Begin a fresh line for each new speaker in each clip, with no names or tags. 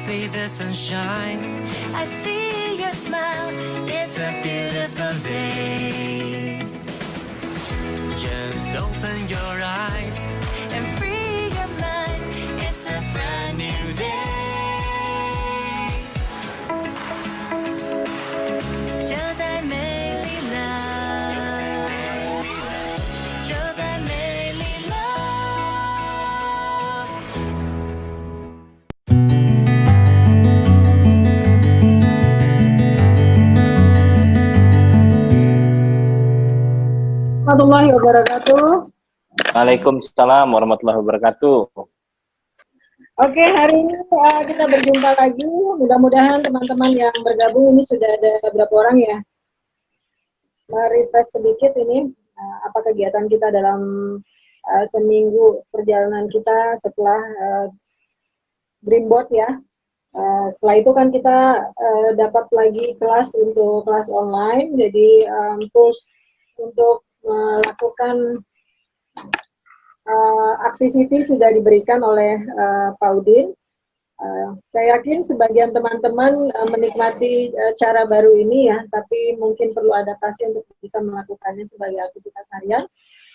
see the sunshine. I see your smile. It's a beautiful day. Just open your eyes and free your mind. It's a brand new day. 就在美丽了，就在美丽了。
Warahmatullahi wabarakatuh.
Waalaikumsalam warahmatullahi wabarakatuh.
Oke, hari ini kita berjumpa lagi. Mudah-mudahan teman-teman yang bergabung ini sudah ada berapa orang ya? Mari tes sedikit ini apa kegiatan kita dalam seminggu perjalanan kita setelah Dreamboard ya. Setelah itu kan kita dapat lagi kelas untuk kelas online. Jadi untuk melakukan aktiviti sudah diberikan oleh Pak Udin. Saya yakin sebagian teman-teman menikmati cara baru ini ya, tapi mungkin perlu adaptasi untuk bisa melakukannya sebagai aktivitas harian.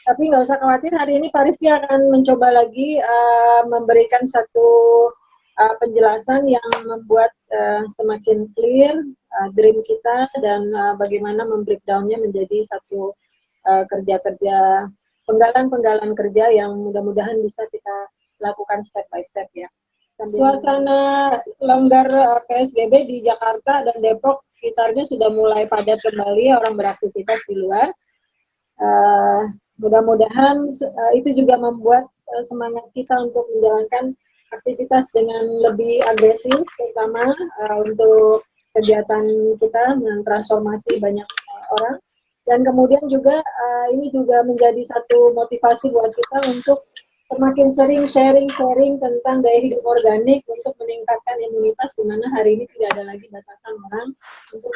Tapi nggak usah khawatir, hari ini Pak Rifki akan mencoba lagi memberikan satu penjelasan yang membuat semakin clear dream kita dan bagaimana membreakdown-nya menjadi satu kerja-kerja penggalan-penggalan kerja yang mudah-mudahan bisa kita lakukan step by step ya. Suasana longgar PSBB di Jakarta dan Depok sekitarnya sudah mulai padat kembali, orang beraktivitas di luar. Mudah-mudahan itu juga membuat semangat kita untuk menjalankan aktivitas dengan lebih agresif, terutama untuk kegiatan kita mentransformasi banyak orang. Dan kemudian juga ini juga menjadi satu motivasi buat kita untuk semakin sering sharing tentang gaya hidup organik untuk meningkatkan imunitas, di mana hari ini tidak ada lagi batasan orang untuk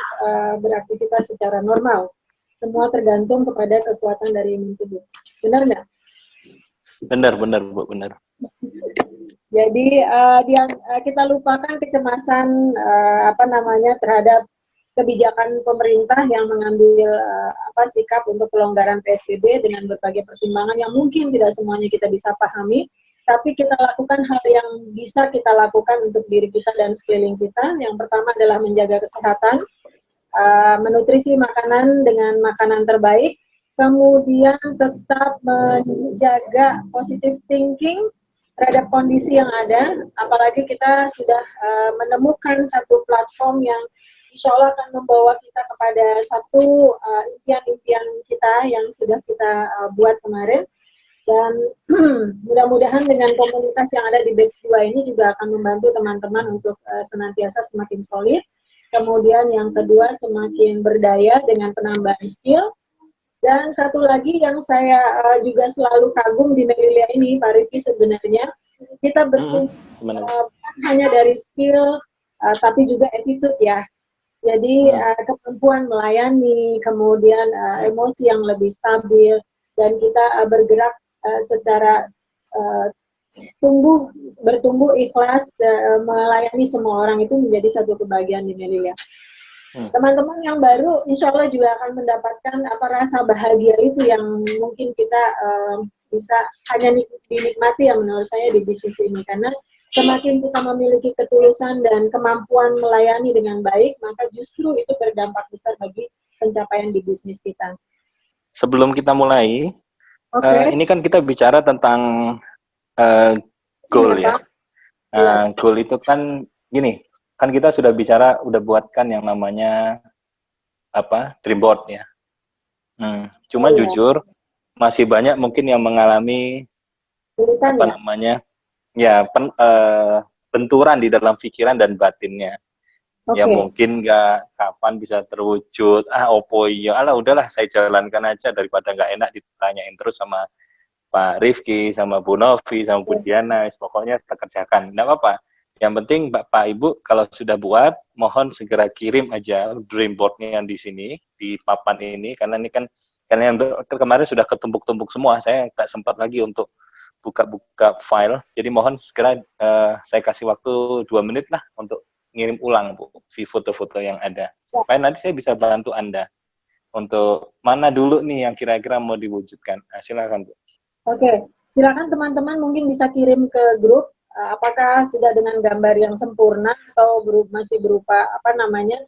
beraktivitas secara normal. Semua tergantung kepada kekuatan dari imun tubuh. Benar nggak?
Benar Bu, benar.
Jadi kita lupakan kecemasan terhadap kebijakan pemerintah yang mengambil sikap untuk pelonggaran PSBB dengan berbagai pertimbangan yang mungkin tidak semuanya kita bisa pahami, tapi kita lakukan hal yang bisa kita lakukan untuk diri kita dan sekeliling kita. Yang pertama adalah menjaga kesehatan, menutrisi makanan dengan makanan terbaik, kemudian tetap menjaga positive thinking terhadap kondisi yang ada, apalagi kita sudah menemukan satu platform yang insya Allah akan membawa kita kepada satu impian-impian kita yang sudah kita buat kemarin. Dan mudah-mudahan dengan komunitas yang ada di Batch 2 ini juga akan membantu teman-teman untuk senantiasa semakin solid. Kemudian yang kedua, semakin berdaya dengan penambahan skill. Dan satu lagi yang saya juga selalu kagum di Melilia ini, Pak Rifki, sebenarnya kita bertumbuh bukan hanya dari skill, tapi juga attitude ya. Jadi kemampuan melayani, kemudian emosi yang lebih stabil, dan kita bergerak secara bertumbuh ikhlas, melayani semua orang, itu menjadi satu kebahagiaan di Melilia. Teman-teman yang baru insya Allah juga akan mendapatkan rasa bahagia itu yang mungkin kita bisa hanya dinikmati ya menurut saya di bisnis ini, karena semakin kita memiliki ketulusan dan kemampuan melayani dengan baik, maka justru itu berdampak besar bagi pencapaian di bisnis kita.
Sebelum kita mulai, ini kan kita bicara tentang goal ya. Goal itu kan gini, kan kita sudah buatkan yang namanya Dreamboard ya. Cuma jujur masih banyak mungkin yang mengalami benturan di dalam pikiran dan batinnya. Ya mungkin nggak kapan bisa terwujud. Udahlah saya jalankan aja daripada nggak enak ditanyain terus sama Pak Rifki, sama Bu Novi, sama Bu Diana. Pokoknya kita kerjakan. Nggak apa-apa. Yang penting Bapak Ibu kalau sudah buat, mohon segera kirim aja Dreamboard-nya yang di sini, di papan ini, karena ini kan yang kemarin sudah ketumpuk-tumpuk semua. Saya nggak sempat lagi untuk buka-buka file. Jadi mohon segera saya kasih waktu 2 menit lah untuk ngirim ulang Bu, foto-foto yang ada. Supaya nanti saya bisa bantu Anda untuk mana dulu nih yang kira-kira mau diwujudkan. Nah, silakan Bu.
Oke, silakan teman-teman mungkin bisa kirim ke grup. Apakah sudah dengan gambar yang sempurna atau grup masih berupa apa namanya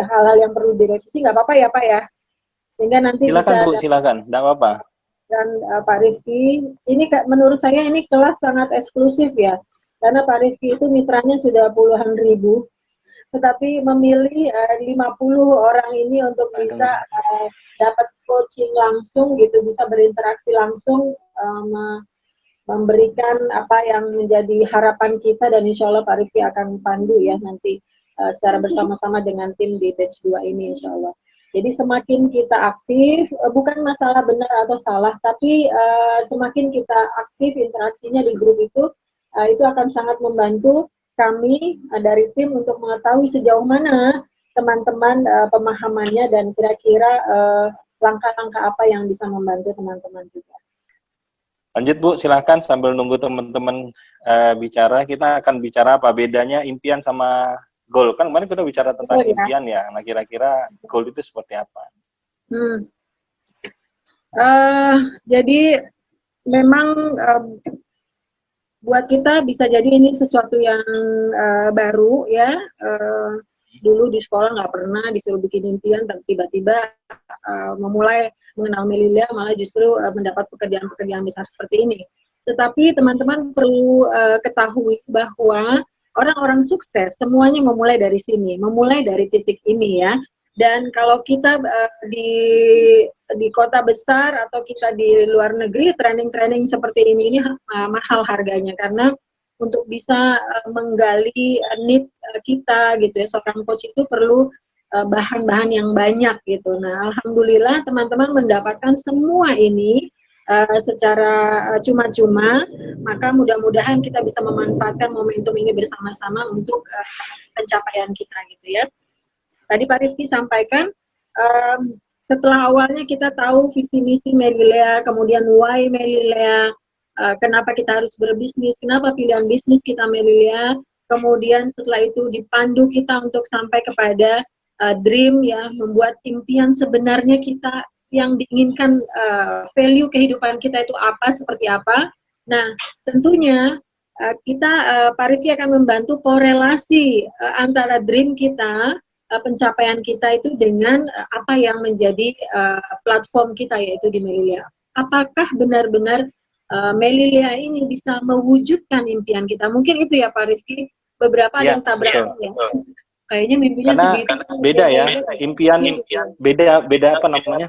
hal-hal yang perlu direvisi? Nggak apa-apa ya Pak ya. Sehingga nanti
Silakan
bisa
Bu, silakan, nggak apa-apa.
dan Pak Rifki, ini menurut saya ini kelas sangat eksklusif ya, karena Pak Rifki itu mitranya sudah puluhan ribu, tetapi memilih 50 orang ini untuk bisa dapat coaching langsung gitu, bisa berinteraksi langsung, memberikan apa yang menjadi harapan kita, dan insya Allah Pak Rifki akan pandu ya nanti secara bersama-sama dengan tim di batch 2 ini insya Allah. Jadi semakin kita aktif, bukan masalah benar atau salah, tapi semakin kita aktif interaksinya di grup itu akan sangat membantu kami dari tim untuk mengetahui sejauh mana teman-teman pemahamannya dan kira-kira langkah-langkah apa yang bisa membantu teman-teman juga.
Lanjut Bu, silakan sambil nunggu teman-teman bicara, kita akan bicara apa bedanya impian sama goal. Kan kemarin kita bicara tentang impian ya. Nah, kira-kira goal itu seperti apa?
Jadi memang buat kita bisa jadi ini sesuatu yang baru ya. Dulu di sekolah nggak pernah disuruh bikin impian, tapi tiba-tiba memulai mengenal Melilia malah justru mendapat pekerjaan-pekerjaan besar seperti ini. Tetapi teman-teman perlu ketahui bahwa orang-orang sukses semuanya memulai dari sini, memulai dari titik ini ya. Dan kalau kita di kota besar atau kita di luar negeri, training-training seperti ini mahal harganya, karena untuk bisa menggali need kita gitu ya, seorang coach itu perlu bahan-bahan yang banyak gitu. Nah, alhamdulillah teman-teman mendapatkan semua ini secara cuma-cuma, maka mudah-mudahan kita bisa memanfaatkan momentum ini bersama-sama untuk pencapaian kita gitu ya. Tadi Pak Rifki sampaikan, setelah awalnya kita tahu visi misi Melilia, kemudian why Melilia, kenapa kita harus berbisnis, kenapa pilihan bisnis kita Melilia, kemudian setelah itu dipandu kita untuk sampai kepada dream ya, membuat impian sebenarnya kita yang diinginkan, value kehidupan kita itu apa, seperti apa. Nah, tentunya kita, Pak Rifki akan membantu korelasi antara dream kita, pencapaian kita itu dengan apa yang menjadi platform kita, yaitu di Melilia. Apakah benar-benar Melilia ini bisa mewujudkan impian kita? Mungkin itu ya Pak Rifki, beberapa ada yang tabrakan ya. Kayaknya mimpinya segitu.
Beda ya, impian beda apa namanya?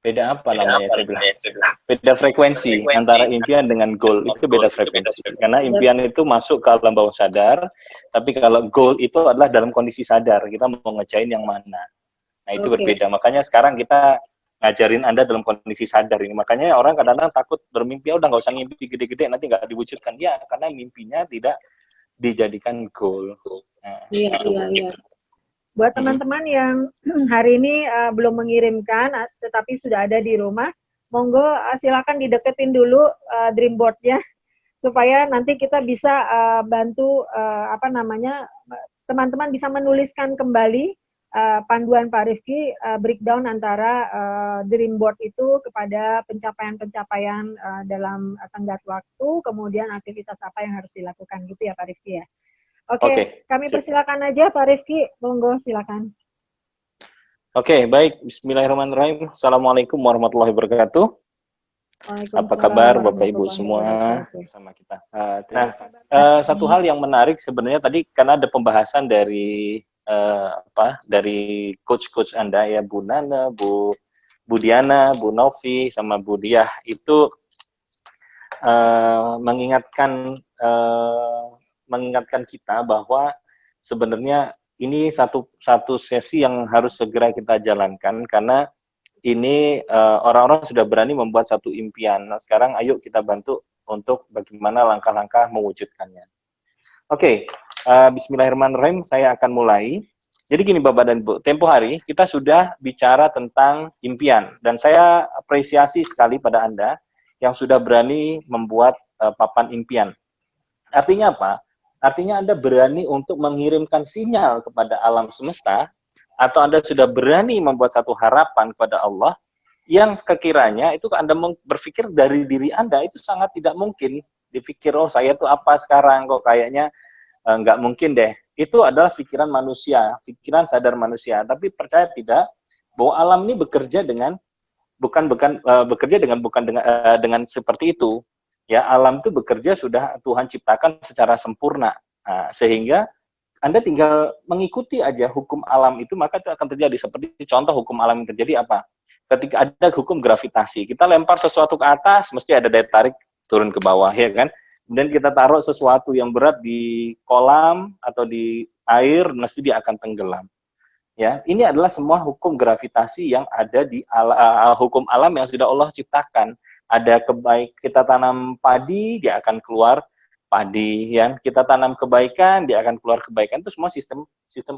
Beda apa namanya saya bilang? Beda frekuensi antara impian dengan goal, itu beda frekuensi. Karena impian itu masuk ke alam bawah sadar, tapi kalau goal itu adalah dalam kondisi sadar, kita mau ngejain yang mana. Nah, itu berbeda. Makanya sekarang kita ngajarin Anda dalam kondisi sadar ini. Makanya orang kadang-kadang takut bermimpi, udah nggak usah mimpi gede-gede, nanti nggak diwujudkan. Ya, karena mimpinya tidak dijadikan goal. Nah,
iya. Buat teman-teman yang hari ini belum mengirimkan, tetapi sudah ada di rumah, monggo silakan dideketin dulu dream board-nya, supaya nanti kita bisa bantu teman-teman bisa menuliskan kembali panduan Pak Rifki, breakdown antara dream board itu kepada pencapaian-pencapaian dalam tenggat waktu, kemudian aktivitas apa yang harus dilakukan gitu ya Pak Rifki ya. Oke, kami persilakan aja Pak Rifki, monggo silakan.
Oke, baik. Bismillahirrahmanirrahim. Assalamualaikum warahmatullahi wabarakatuh. Apa kabar Bapak Ibu semua bersama kita? Satu hal yang menarik sebenarnya tadi, karena ada pembahasan dari dari coach-coach Anda ya, Bu Nana, Bu Diana, Bu Novi, sama Bu Diah, itu mengingatkan kita bahwa sebenarnya ini satu sesi yang harus segera kita jalankan, karena ini orang-orang sudah berani membuat satu impian. Nah, sekarang ayo kita bantu untuk bagaimana langkah-langkah mewujudkannya. Oke, bismillahirrahmanirrahim, saya akan mulai. Jadi gini Bapak dan Ibu, tempo hari kita sudah bicara tentang impian dan saya apresiasi sekali pada Anda yang sudah berani membuat papan impian. Artinya apa? Artinya Anda berani untuk mengirimkan sinyal kepada alam semesta atau Anda sudah berani membuat satu harapan kepada Allah yang sekiranya itu Anda berpikir dari diri Anda itu sangat tidak mungkin. Dipikir, oh saya tuh apa sekarang kok kayaknya nggak mungkin deh. Itu adalah pikiran manusia, pikiran sadar manusia. Tapi percaya tidak bahwa alam ini bekerja dengan dengan seperti itu. Ya, alam itu bekerja sudah Tuhan ciptakan secara sempurna. Nah, sehingga Anda tinggal mengikuti aja hukum alam itu, maka itu akan terjadi. Seperti contoh hukum alam yang terjadi apa? Ketika ada hukum gravitasi, kita lempar sesuatu ke atas, mesti ada daya tarik turun ke bawah, ya kan? Kemudian kita taruh sesuatu yang berat di kolam atau di air, mesti dia akan tenggelam. Ya, ini adalah semua hukum gravitasi yang ada di hukum alam yang sudah Allah ciptakan. Ada kita tanam padi, dia akan keluar padi. Ya, kita tanam kebaikan, dia akan keluar kebaikan. Itu semua sistem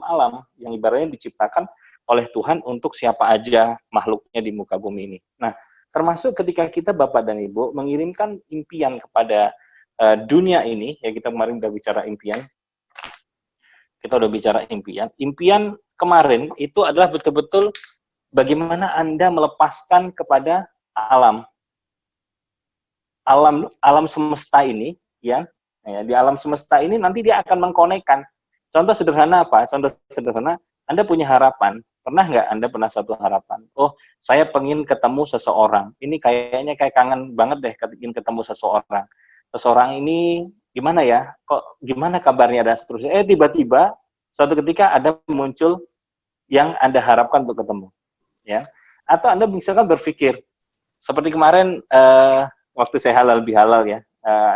alam yang ibaratnya diciptakan oleh Tuhan untuk siapa aja makhluknya di muka bumi ini. Nah, termasuk ketika kita Bapak dan Ibu mengirimkan impian kepada dunia ini, ya kita kemarin udah bicara impian, impian kemarin itu adalah betul-betul bagaimana Anda melepaskan kepada alam semesta ini, ya di alam semesta ini nanti dia akan mengkonekkan. Contoh sederhana apa? Contoh sederhana, Anda punya harapan, pernah nggak Anda pernah satu harapan? Oh, saya pengen ketemu seseorang, ini kayaknya kayak kangen banget deh ingin ketemu seseorang. Seseorang ini gimana ya, kok gimana kabarnya dan seterusnya. Tiba-tiba suatu ketika ada muncul yang Anda harapkan untuk ketemu, ya. Atau Anda misalkan berpikir seperti kemarin waktu saya halal bihalal ya.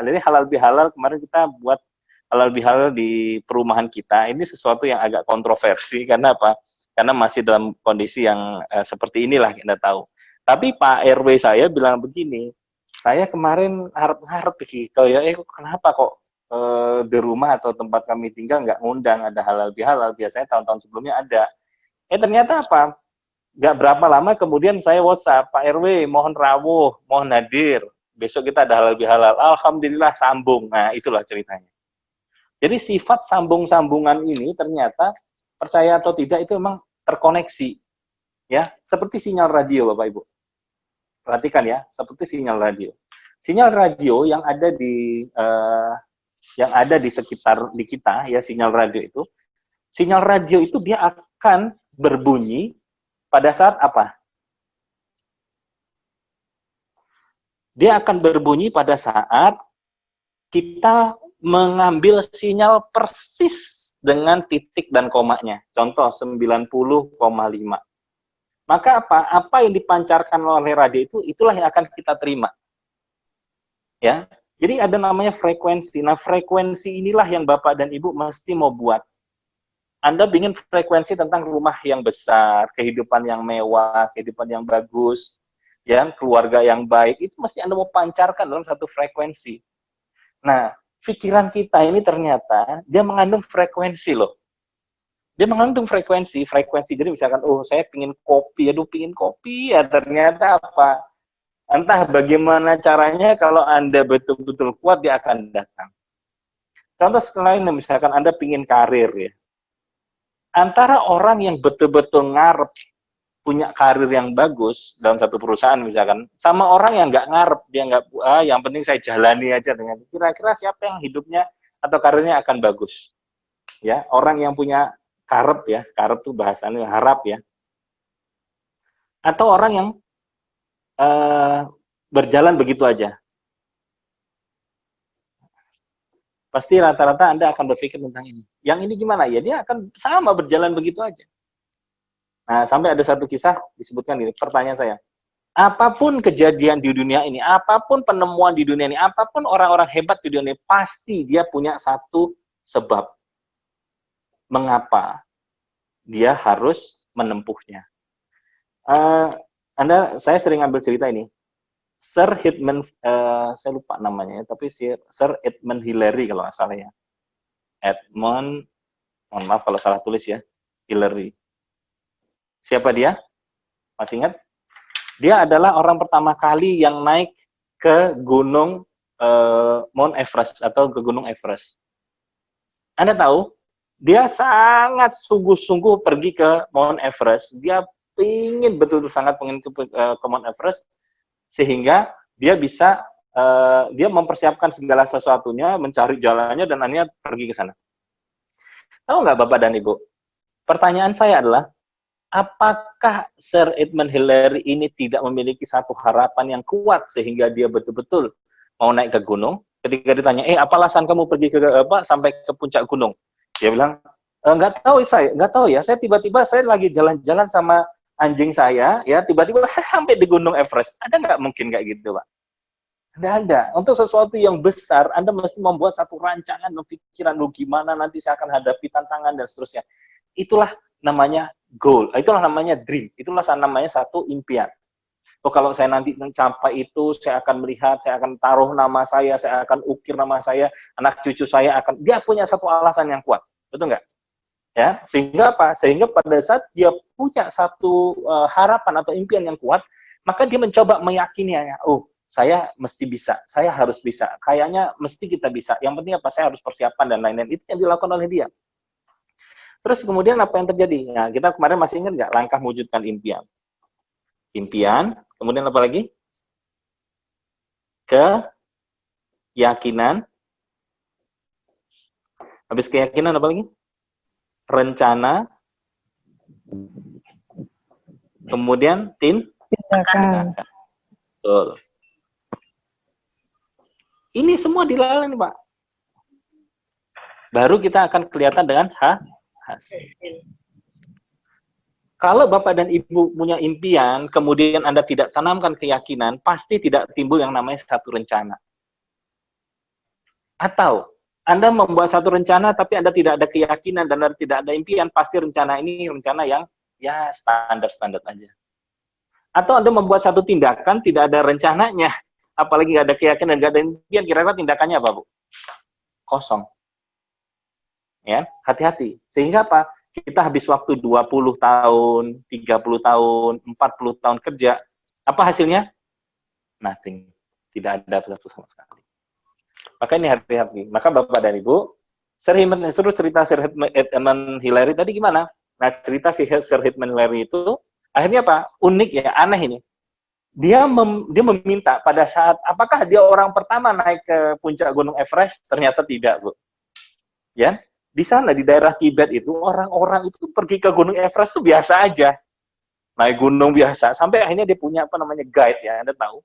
Jadi halal bihalal kemarin kita buat halal bihalal di perumahan kita. Ini sesuatu yang agak kontroversi karena apa? Karena masih dalam kondisi yang seperti inilah Anda tahu. Tapi Pak RW saya bilang begini, saya kemarin harap-harap kenapa kok di rumah atau tempat kami tinggal nggak ngundang ada halal bihalal, biasanya tahun-tahun sebelumnya ada. Ternyata apa? Nggak berapa lama kemudian saya WhatsApp, Pak RW mohon rawuh, mohon hadir, besok kita ada halal bihalal. Alhamdulillah sambung. Nah itulah ceritanya. Jadi sifat sambung-sambungan ini ternyata percaya atau tidak itu memang terkoneksi, ya seperti sinyal radio Bapak Ibu. Perhatikan ya, seperti sinyal radio. Sinyal radio yang ada di sekitar di kita ya, sinyal radio itu dia akan berbunyi pada saat apa? Dia akan berbunyi pada saat kita mengambil sinyal persis dengan titik dan komanya. Contoh 90,5. Maka apa yang dipancarkan oleh radio itu, itulah yang akan kita terima. Ya, jadi ada namanya frekuensi. Nah, frekuensi inilah yang Bapak dan Ibu mesti mau buat. Anda ingin frekuensi tentang rumah yang besar, kehidupan yang mewah, kehidupan yang bagus, ya, keluarga yang baik, itu mesti Anda mau pancarkan dalam satu frekuensi. Nah, pikiran kita ini ternyata dia mengandung frekuensi loh. Dia mengandung frekuensi. Jadi misalkan, oh saya pingin kopi, ya ternyata apa? Entah bagaimana caranya, kalau Anda betul-betul kuat, dia akan datang. Contoh lain, misalkan Anda pingin karir ya. Antara orang yang betul-betul ngarep punya karir yang bagus dalam satu perusahaan misalkan, sama orang yang nggak ngarep, dia nggak, yang penting saya jalani aja dengan, kira-kira siapa yang hidupnya atau karirnya akan bagus? Ya, orang yang punya karep ya, karep tuh bahasanya harap ya, atau orang yang berjalan begitu aja. Pasti rata-rata Anda akan berpikir tentang ini. Yang ini gimana ya? Dia akan sama berjalan begitu aja. Nah, sampai ada satu kisah disebutkan ini. Pertanyaan saya, apapun kejadian di dunia ini, apapun penemuan di dunia ini, apapun orang-orang hebat di dunia ini, pasti dia punya satu sebab. Mengapa dia harus menempuhnya? Saya sering ambil cerita ini. Sir Edmund, saya lupa namanya, tapi Sir Edmund Hillary kalau nggak salah ya. Edmund, mohon maaf kalau salah tulis ya. Hillary. Siapa dia? Masih ingat? Dia adalah orang pertama kali yang naik ke gunung Mount Everest atau ke gunung Everest. Anda tahu, dia sangat sungguh-sungguh pergi ke Mount Everest. Dia ingin betul-betul sangat pengen ke Mount Everest, sehingga dia bisa dia mempersiapkan segala sesuatunya, mencari jalannya, dan akhirnya pergi ke sana. Tahu nggak Bapak dan Ibu? Pertanyaan saya adalah, apakah Sir Edmund Hillary ini tidak memiliki satu harapan yang kuat sehingga dia betul-betul mau naik ke gunung? Ketika ditanya, apa alasan kamu pergi ke sampai ke puncak gunung? Dia bilang, nggak tahu ya. Saya tiba-tiba saya lagi jalan-jalan sama anjing saya, ya tiba-tiba saya sampai di gunung Everest. Ada nggak mungkin kayak gitu, Pak? Nggak ada. Untuk sesuatu yang besar, Anda mesti membuat satu rancangan, pikiran, gimana nanti saya akan hadapi tantangan dan seterusnya. Itulah namanya goal, itulah namanya dream, itulah namanya satu impian. Kalau saya nanti mencapai itu, saya akan melihat, saya akan taruh nama saya akan ukir nama saya, anak cucu saya akan, dia punya satu alasan yang kuat, betul nggak? Ya, sehingga apa? Sehingga pada saat dia punya satu harapan atau impian yang kuat, maka dia mencoba meyakininya, saya mesti bisa, saya harus bisa, kayaknya mesti kita bisa. Yang penting apa? Saya harus persiapan dan lain-lain. Itu yang dilakukan oleh dia. Terus kemudian apa yang terjadi? Nah, kita kemarin masih ingat nggak langkah mewujudkan impian? Impian, kemudian apa lagi? Keyakinan. Habis keyakinan apa lagi? Rencana. Kemudian tindakan. Betul. Ini semua dilalui, Pak. Baru kita akan kelihatan dengan hasil. Kalau Bapak dan Ibu punya impian, kemudian Anda tidak tanamkan keyakinan, pasti tidak timbul yang namanya satu rencana. Atau Anda membuat satu rencana, tapi Anda tidak ada keyakinan dan Anda tidak ada impian, pasti rencana ini rencana yang ya standar-standar aja. Atau Anda membuat satu tindakan, tidak ada rencananya, apalagi nggak ada keyakinan, nggak ada impian, kira-kira tindakannya apa, Bu? Kosong. Ya, hati-hati. Sehingga apa? Kita habis waktu 20 tahun, 30 tahun, 40 tahun kerja. Apa hasilnya? Nothing. Tidak ada satu sama sekali. Maka ini hati-hati. Maka Bapak dan Ibu, seru cerita Sir Edmund Hillary tadi gimana? Nah, cerita si Sir Edmund Hillary itu, akhirnya apa? Unik ya, aneh ini. Dia meminta pada saat, apakah dia orang pertama naik ke puncak Gunung Everest? Ternyata tidak, Bu. Ya, di sana, di daerah Tibet itu, orang-orang itu pergi ke Gunung Everest itu biasa aja. Naik gunung biasa. Sampai akhirnya dia punya apa namanya guide ya, Anda tahu.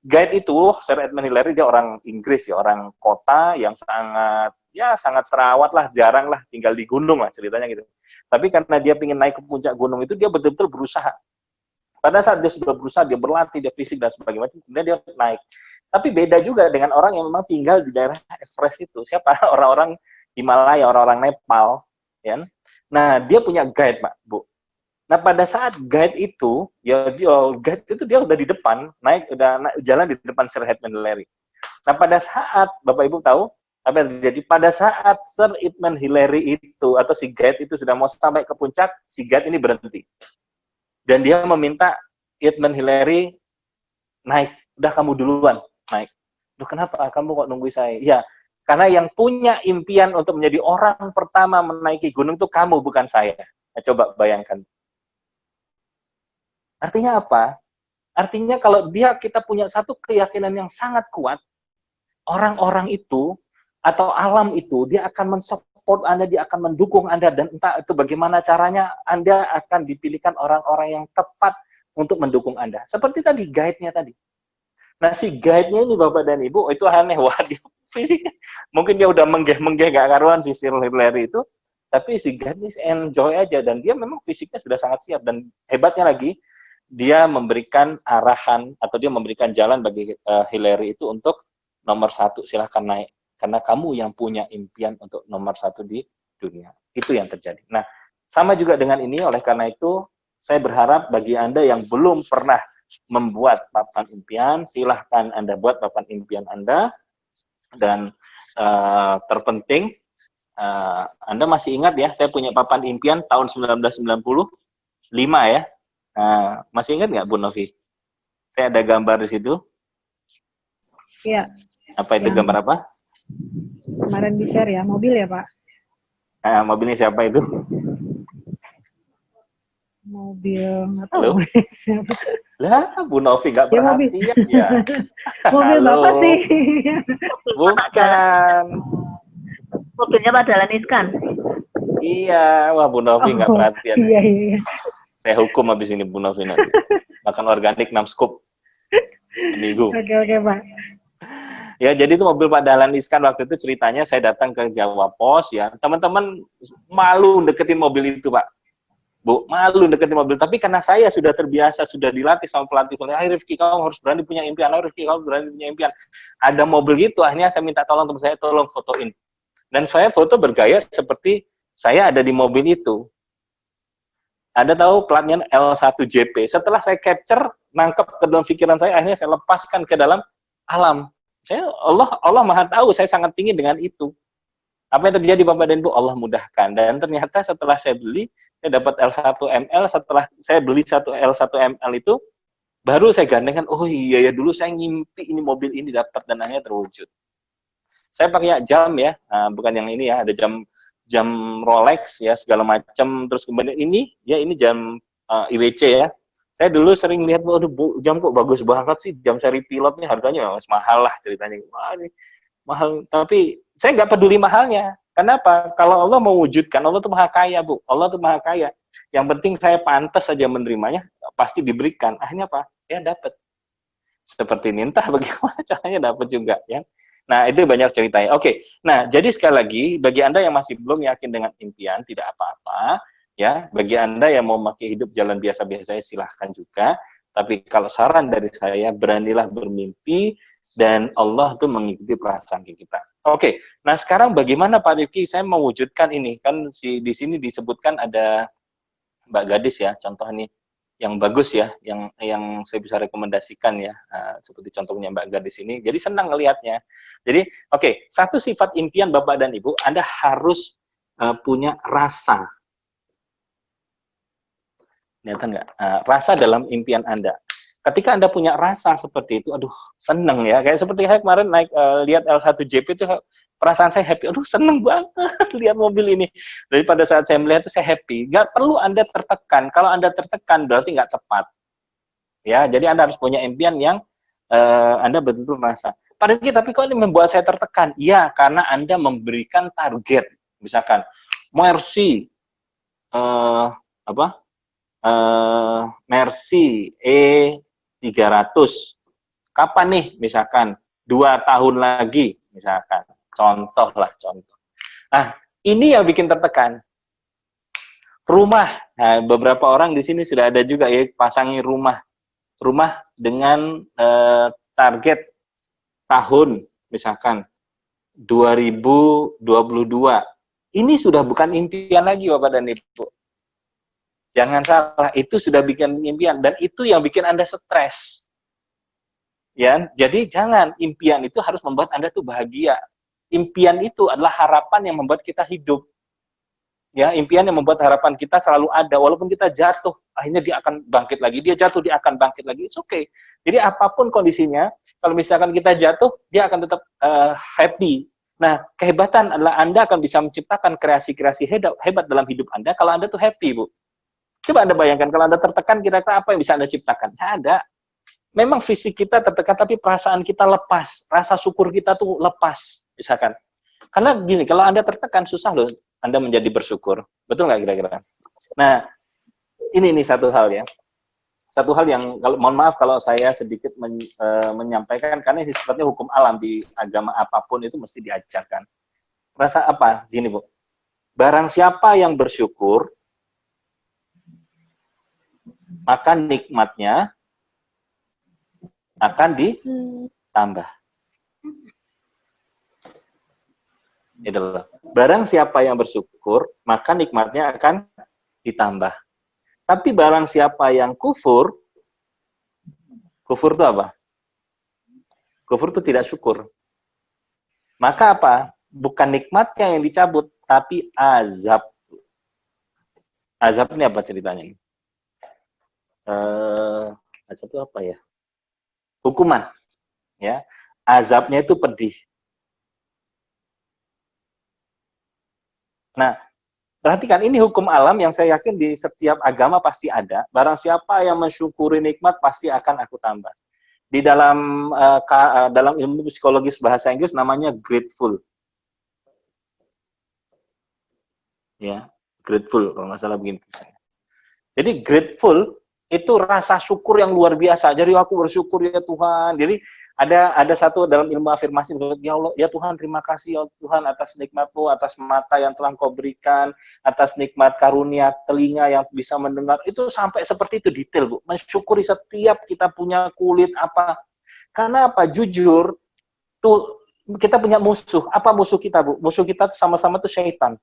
Guide itu, Sir Edmund Hillary, dia orang Inggris ya, orang kota yang sangat terawat lah, jarang lah tinggal di gunung lah ceritanya gitu. Tapi karena dia ingin naik ke puncak gunung itu, dia betul-betul berusaha. Pada saat dia sudah berusaha, dia berlatih, dia fisik dan sebagainya, kemudian dia naik. Tapi beda juga dengan orang yang memang tinggal di daerah Everest itu. Siapa? Orang-orang Himalaya, orang-orang Nepal, ya. Nah, dia punya guide, Pak, Bu. Nah, pada saat guide itu, guide itu dia udah di depan, jalan di depan Sir Edmund Hillary. Nah, pada saat Bapak Ibu tahu apa yang terjadi? Pada saat Sir Edmund Hillary itu atau si guide itu sudah mau sampai ke puncak, si guide ini berhenti. Dan dia meminta Edmund Hillary naik, udah kamu duluan naik. Duh, kenapa kamu kok nunggu saya? Ya, karena yang punya impian untuk menjadi orang pertama menaiki gunung itu kamu, bukan saya. Nah, coba bayangkan. Artinya apa? Artinya kalau kita punya satu keyakinan yang sangat kuat, orang-orang itu atau alam itu, dia akan mensupport Anda, dia akan mendukung Anda, dan entah itu bagaimana caranya, Anda akan dipilihkan orang-orang yang tepat untuk mendukung Anda. Seperti tadi, guide-nya tadi. Nah, si guide-nya ini Bapak dan Ibu, itu aneh, wah dia fisiknya, mungkin dia udah menggeh-menggeh gak karuan si Sir Hillary itu, tapi si guide ini enjoy aja, dan dia memang fisiknya sudah sangat siap, dan hebatnya lagi, dia memberikan arahan, atau dia memberikan jalan bagi Hillary itu untuk nomor 1, silahkan naik. Karena kamu yang punya impian untuk nomor 1 di dunia. Itu yang terjadi. Nah, sama juga dengan ini, oleh karena itu, saya berharap bagi Anda yang belum pernah membuat papan impian, silahkan Anda buat papan impian Anda. Dan terpenting, Anda masih ingat ya, saya punya papan impian tahun 1995 ya. Masih ingat nggak Bu Novi? Saya ada gambar di situ.
Iya.
Apa itu
Yang
gambar apa?
kemarin di-share ya, mobil ya Pak?
Mobilnya siapa itu?
Mobil, nggak
Halo?
tahu. Siapa?
Lah, Bu Novi nggak
Ya, mobil.
perhatian ya.
Mobil
Halo.
Bapak sih.
Bukan.
Mobilnya Pak Dahlan Iskan.
Iya, wah Bu Novi nggak
Oh,
perhatian.
iya, iya.
Saya hukum habis ini Bu Novi nanti. Makan organik 6 scoop seminggu.
Oke, Pak.
Ya, jadi itu mobil Pak Dahlan Iskan waktu itu ceritanya saya datang ke Jawa Pos ya. Teman-teman malu deketin mobil itu, Pak. Bu, malu deketin mobil. Tapi karena saya sudah terbiasa, sudah dilatih sama pelatih. Ayo Rifki, kamu harus berani punya impian. Ayo Rifki, kamu berani punya impian. Ada mobil gitu, akhirnya saya minta tolong teman saya, tolong fotoin. Dan saya foto bergaya seperti saya ada di mobil itu. Anda tahu platnya L1JP. Setelah saya capture, nangkep ke dalam pikiran saya, akhirnya saya lepaskan ke dalam alam. Allah Maha tahu, saya sangat pingin dengan itu. Apa yang terjadi Bapak dan Ibu? Allah mudahkan. Dan ternyata setelah saya beli, saya dapat L1ML. Setelah saya beli L1ML itu, baru saya gandengkan, oh iya ya dulu saya ngimpi ini mobil ini dapat dan akhirnya terwujud. Saya pakai jam ya, bukan yang ini ya, ada jam Rolex ya segala macam. Terus kemudian ini jam IWC ya. Saya dulu sering lihat, waduh jam kok bagus banget sih, jam seri pilotnya harganya mahal lah ceritanya. Wah, ini mahal. Tapi saya nggak peduli mahalnya. Kenapa? Kalau Allah mau wujudkan, Allah tuh maha kaya, Bu. Allah tuh maha kaya. Yang penting saya pantas saja menerimanya, pasti diberikan. Akhirnya apa? Ya dapat. Seperti ini, entah bagaimana caranya dapat juga ya. Nah, itu banyak ceritanya. Oke. Nah, jadi sekali lagi bagi Anda yang masih belum yakin dengan impian, tidak apa-apa ya. Bagi Anda yang mau pakai hidup jalan biasa-biasa silahkan juga. Tapi kalau saran dari saya, beranilah bermimpi dan Allah tuh mengikuti perasaan kita. Oke. Nah, sekarang bagaimana Pak Rifki saya mewujudkan ini? Kan di sini disebutkan ada Mbak Gadis ya, contoh nih yang bagus ya, yang saya bisa rekomendasikan ya, seperti contohnya Mbak Gadis ini. Jadi senang ngelihatnya. Jadi, oke, satu sifat impian Bapak dan Ibu, Anda harus punya rasa. Lihat nggak? Rasa dalam impian Anda. Ketika Anda punya rasa seperti itu, aduh, seneng ya. Kayak seperti saya kemarin naik lihat L1JP itu, perasaan saya happy. Aduh, seneng banget lihat mobil ini. Jadi pada saat saya melihat itu saya happy. Nggak perlu Anda tertekan. Kalau Anda tertekan berarti nggak tepat. Ya, jadi Anda harus punya impian yang Anda betul-betul merasa. Pak Rifki, tapi kok ini membuat saya tertekan? Iya, karena Anda memberikan target. Misalkan, Mercy, Mercy E300. Kapan nih? Misalkan 2 tahun lagi, misalkan. Contoh. Ini yang bikin tertekan. Rumah. Nah, beberapa orang di sini sudah ada juga ya pasangi rumah dengan target tahun misalkan 2022. Ini sudah bukan impian lagi Bapak dan Ibu. Jangan salah, itu sudah bikin impian dan itu yang bikin Anda stres. Ya, jadi jangan, impian itu harus membuat Anda tuh bahagia. Impian itu adalah harapan yang membuat kita hidup. Ya, impian yang membuat harapan kita selalu ada, walaupun kita jatuh, akhirnya dia akan bangkit lagi. Dia jatuh, dia akan bangkit lagi. It's okay. Jadi apapun kondisinya, kalau misalkan kita jatuh, dia akan tetap happy. Nah, kehebatan adalah Anda akan bisa menciptakan kreasi-kreasi hebat dalam hidup Anda kalau Anda tuh happy, Bu. Coba Anda bayangkan, kalau Anda tertekan, kira-kira apa yang bisa Anda ciptakan? Nggak ada. Memang fisik kita tertekan, tapi perasaan kita lepas. Rasa syukur kita tuh lepas, misalkan. Karena gini, kalau Anda tertekan, susah loh Anda menjadi bersyukur. Betul nggak kira-kira? Nah, ini satu hal ya. Satu hal yang, mohon maaf kalau saya sedikit menyampaikan, karena ini sifatnya hukum alam di agama apapun itu mesti diajarkan. Rasa apa? Gini, Bu. Barang siapa yang bersyukur, maka nikmatnya akan ditambah. Itulah. Barang siapa yang bersyukur, maka nikmatnya akan ditambah. Tapi barang siapa yang kufur itu apa? Kufur itu tidak syukur. Maka apa? Bukan nikmatnya yang dicabut, tapi azab. Azab ini apa ceritanya ini? Azab itu apa ya? Hukuman, ya. Azabnya itu pedih. Nah, perhatikan, ini hukum alam yang saya yakin di setiap agama pasti ada. Barang siapa yang mensyukuri nikmat, pasti akan aku tambah. Di dalam dalam ilmu psikologis bahasa Inggris namanya grateful. Ya, grateful kalau nggak salah begini. Jadi grateful itu rasa syukur yang luar biasa. Jadi aku bersyukur ya Tuhan. Jadi ada satu dalam ilmu afirmasi, ya Allah, ya Tuhan, terima kasih ya Tuhan atas nikmat-Mu, atas mata yang telah Kau berikan, atas nikmat karunia telinga yang bisa mendengar. Itu sampai seperti itu detail, Bu. Mensyukuri setiap kita punya kulit apa. Karena apa? Jujur tuh kita punya musuh. Apa musuh kita, Bu? Musuh kita sama-sama tuh syaitan.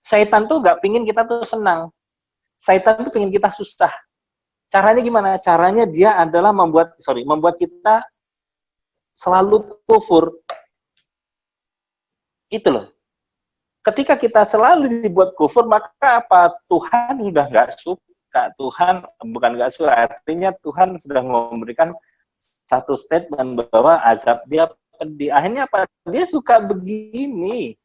Syaitan tuh nggak pingin kita tuh senang. Syaitan tuh pingin kita susah. Caranya gimana? Caranya dia adalah membuat kita selalu kufur. Itu loh. Ketika kita selalu dibuat kufur, maka apa? Tuhan sudah nggak suka. Tuhan bukan nggak suka, artinya Tuhan sudah memberikan satu statement bahwa azab dia pedih. Akhirnya apa? Dia suka begini.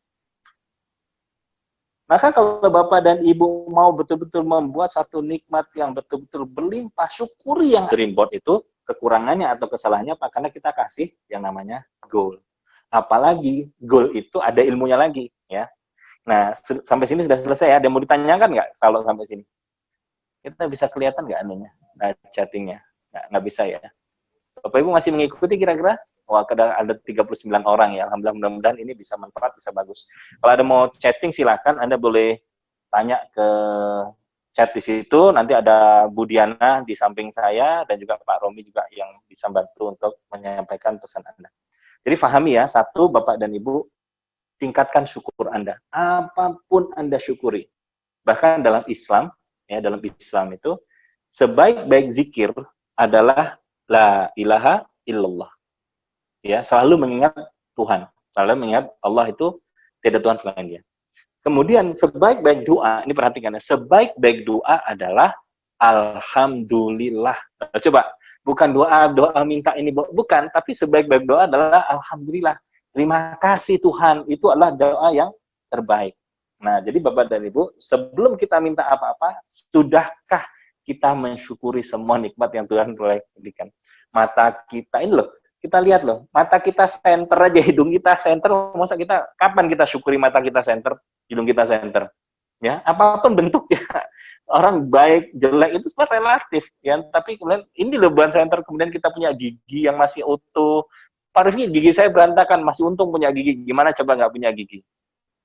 Maka kalau Bapak dan Ibu mau betul-betul membuat satu nikmat yang betul-betul berlimpah, syukuri yang dreamboard itu, kekurangannya atau kesalahannya apa? Karena kita kasih yang namanya goal. Apalagi goal itu ada ilmunya lagi, ya. Nah, sampai sini sudah selesai ya. Ada yang mau ditanyakan nggak kalau sampai sini? Kita bisa kelihatan nggak anunya, chattingnya? Nggak bisa ya. Bapak Ibu masih mengikuti kira-kira? Wah, ada 39 orang ya. Alhamdulillah, mudah-mudahan ini bisa manfaat, bisa bagus. Kalau ada mau chatting, silakan Anda boleh tanya ke chat di situ. Nanti ada Bu Diana di samping saya dan juga Pak Romi juga yang bisa bantu untuk menyampaikan pesan Anda. Jadi pahami ya, satu, Bapak dan Ibu, tingkatkan syukur Anda. Apapun Anda syukuri. Bahkan dalam Islam, ya, dalam Islam itu sebaik-baik zikir adalah la ilaha illallah. Ya, selalu mengingat Tuhan, selalu mengingat Allah itu tidak Tuhan selain Dia. Kemudian sebaik-baik doa, ini perhatikan ya, sebaik-baik doa adalah alhamdulillah. Coba, bukan doa minta ini, bukan, tapi sebaik-baik doa adalah alhamdulillah. Terima kasih Tuhan, itu adalah doa yang terbaik. Nah, jadi Bapak dan Ibu, sebelum kita minta apa-apa, sudahkah kita mensyukuri semua nikmat yang Tuhan telah berikan? Mata kita, ini loh, kita lihat loh, mata kita senter aja, hidung kita senter, masa kita, kapan kita syukuri mata kita senter, hidung kita senter? Ya, apapun bentuknya, orang baik, jelek, itu semua relatif, ya, tapi kemudian, ini loh bukan senter, kemudian kita punya gigi yang masih utuh, Pak Rifki, gigi saya berantakan, masih untung punya gigi, gimana coba nggak punya gigi?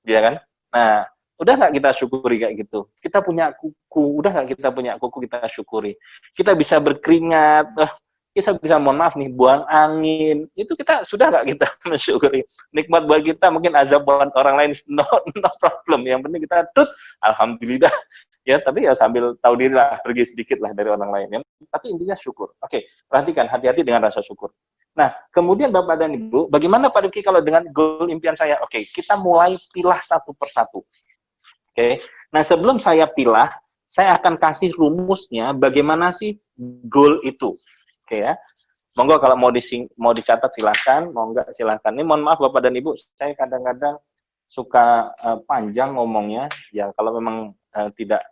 Ya kan? Nah, udah nggak kita syukuri kayak gitu? Kita punya kuku, udah nggak kita punya kuku, kita syukuri. Kita bisa berkeringat, kita bisa, mohon maaf nih, buang angin, itu kita sudah nggak kita mensyukuri. Nikmat buat kita, mungkin azab buat orang lain, no problem. Yang penting kita alhamdulillah. Ya, tapi ya sambil tahu diri lah, pergi sedikit lah dari orang lain. Ya. Tapi intinya syukur. Oke, perhatikan, hati-hati dengan rasa syukur. Nah, kemudian Bapak dan Ibu, bagaimana Pak Rifki kalau dengan goal impian saya? Oke, kita mulai pilah satu persatu. Oke, nah sebelum saya pilah, saya akan kasih rumusnya bagaimana sih goal itu. Oke ya, monggo kalau mau dicatat silahkan, mau enggak silahkan. Ini mohon maaf Bapak dan Ibu, saya kadang-kadang suka panjang ngomongnya. Ya kalau memang tidak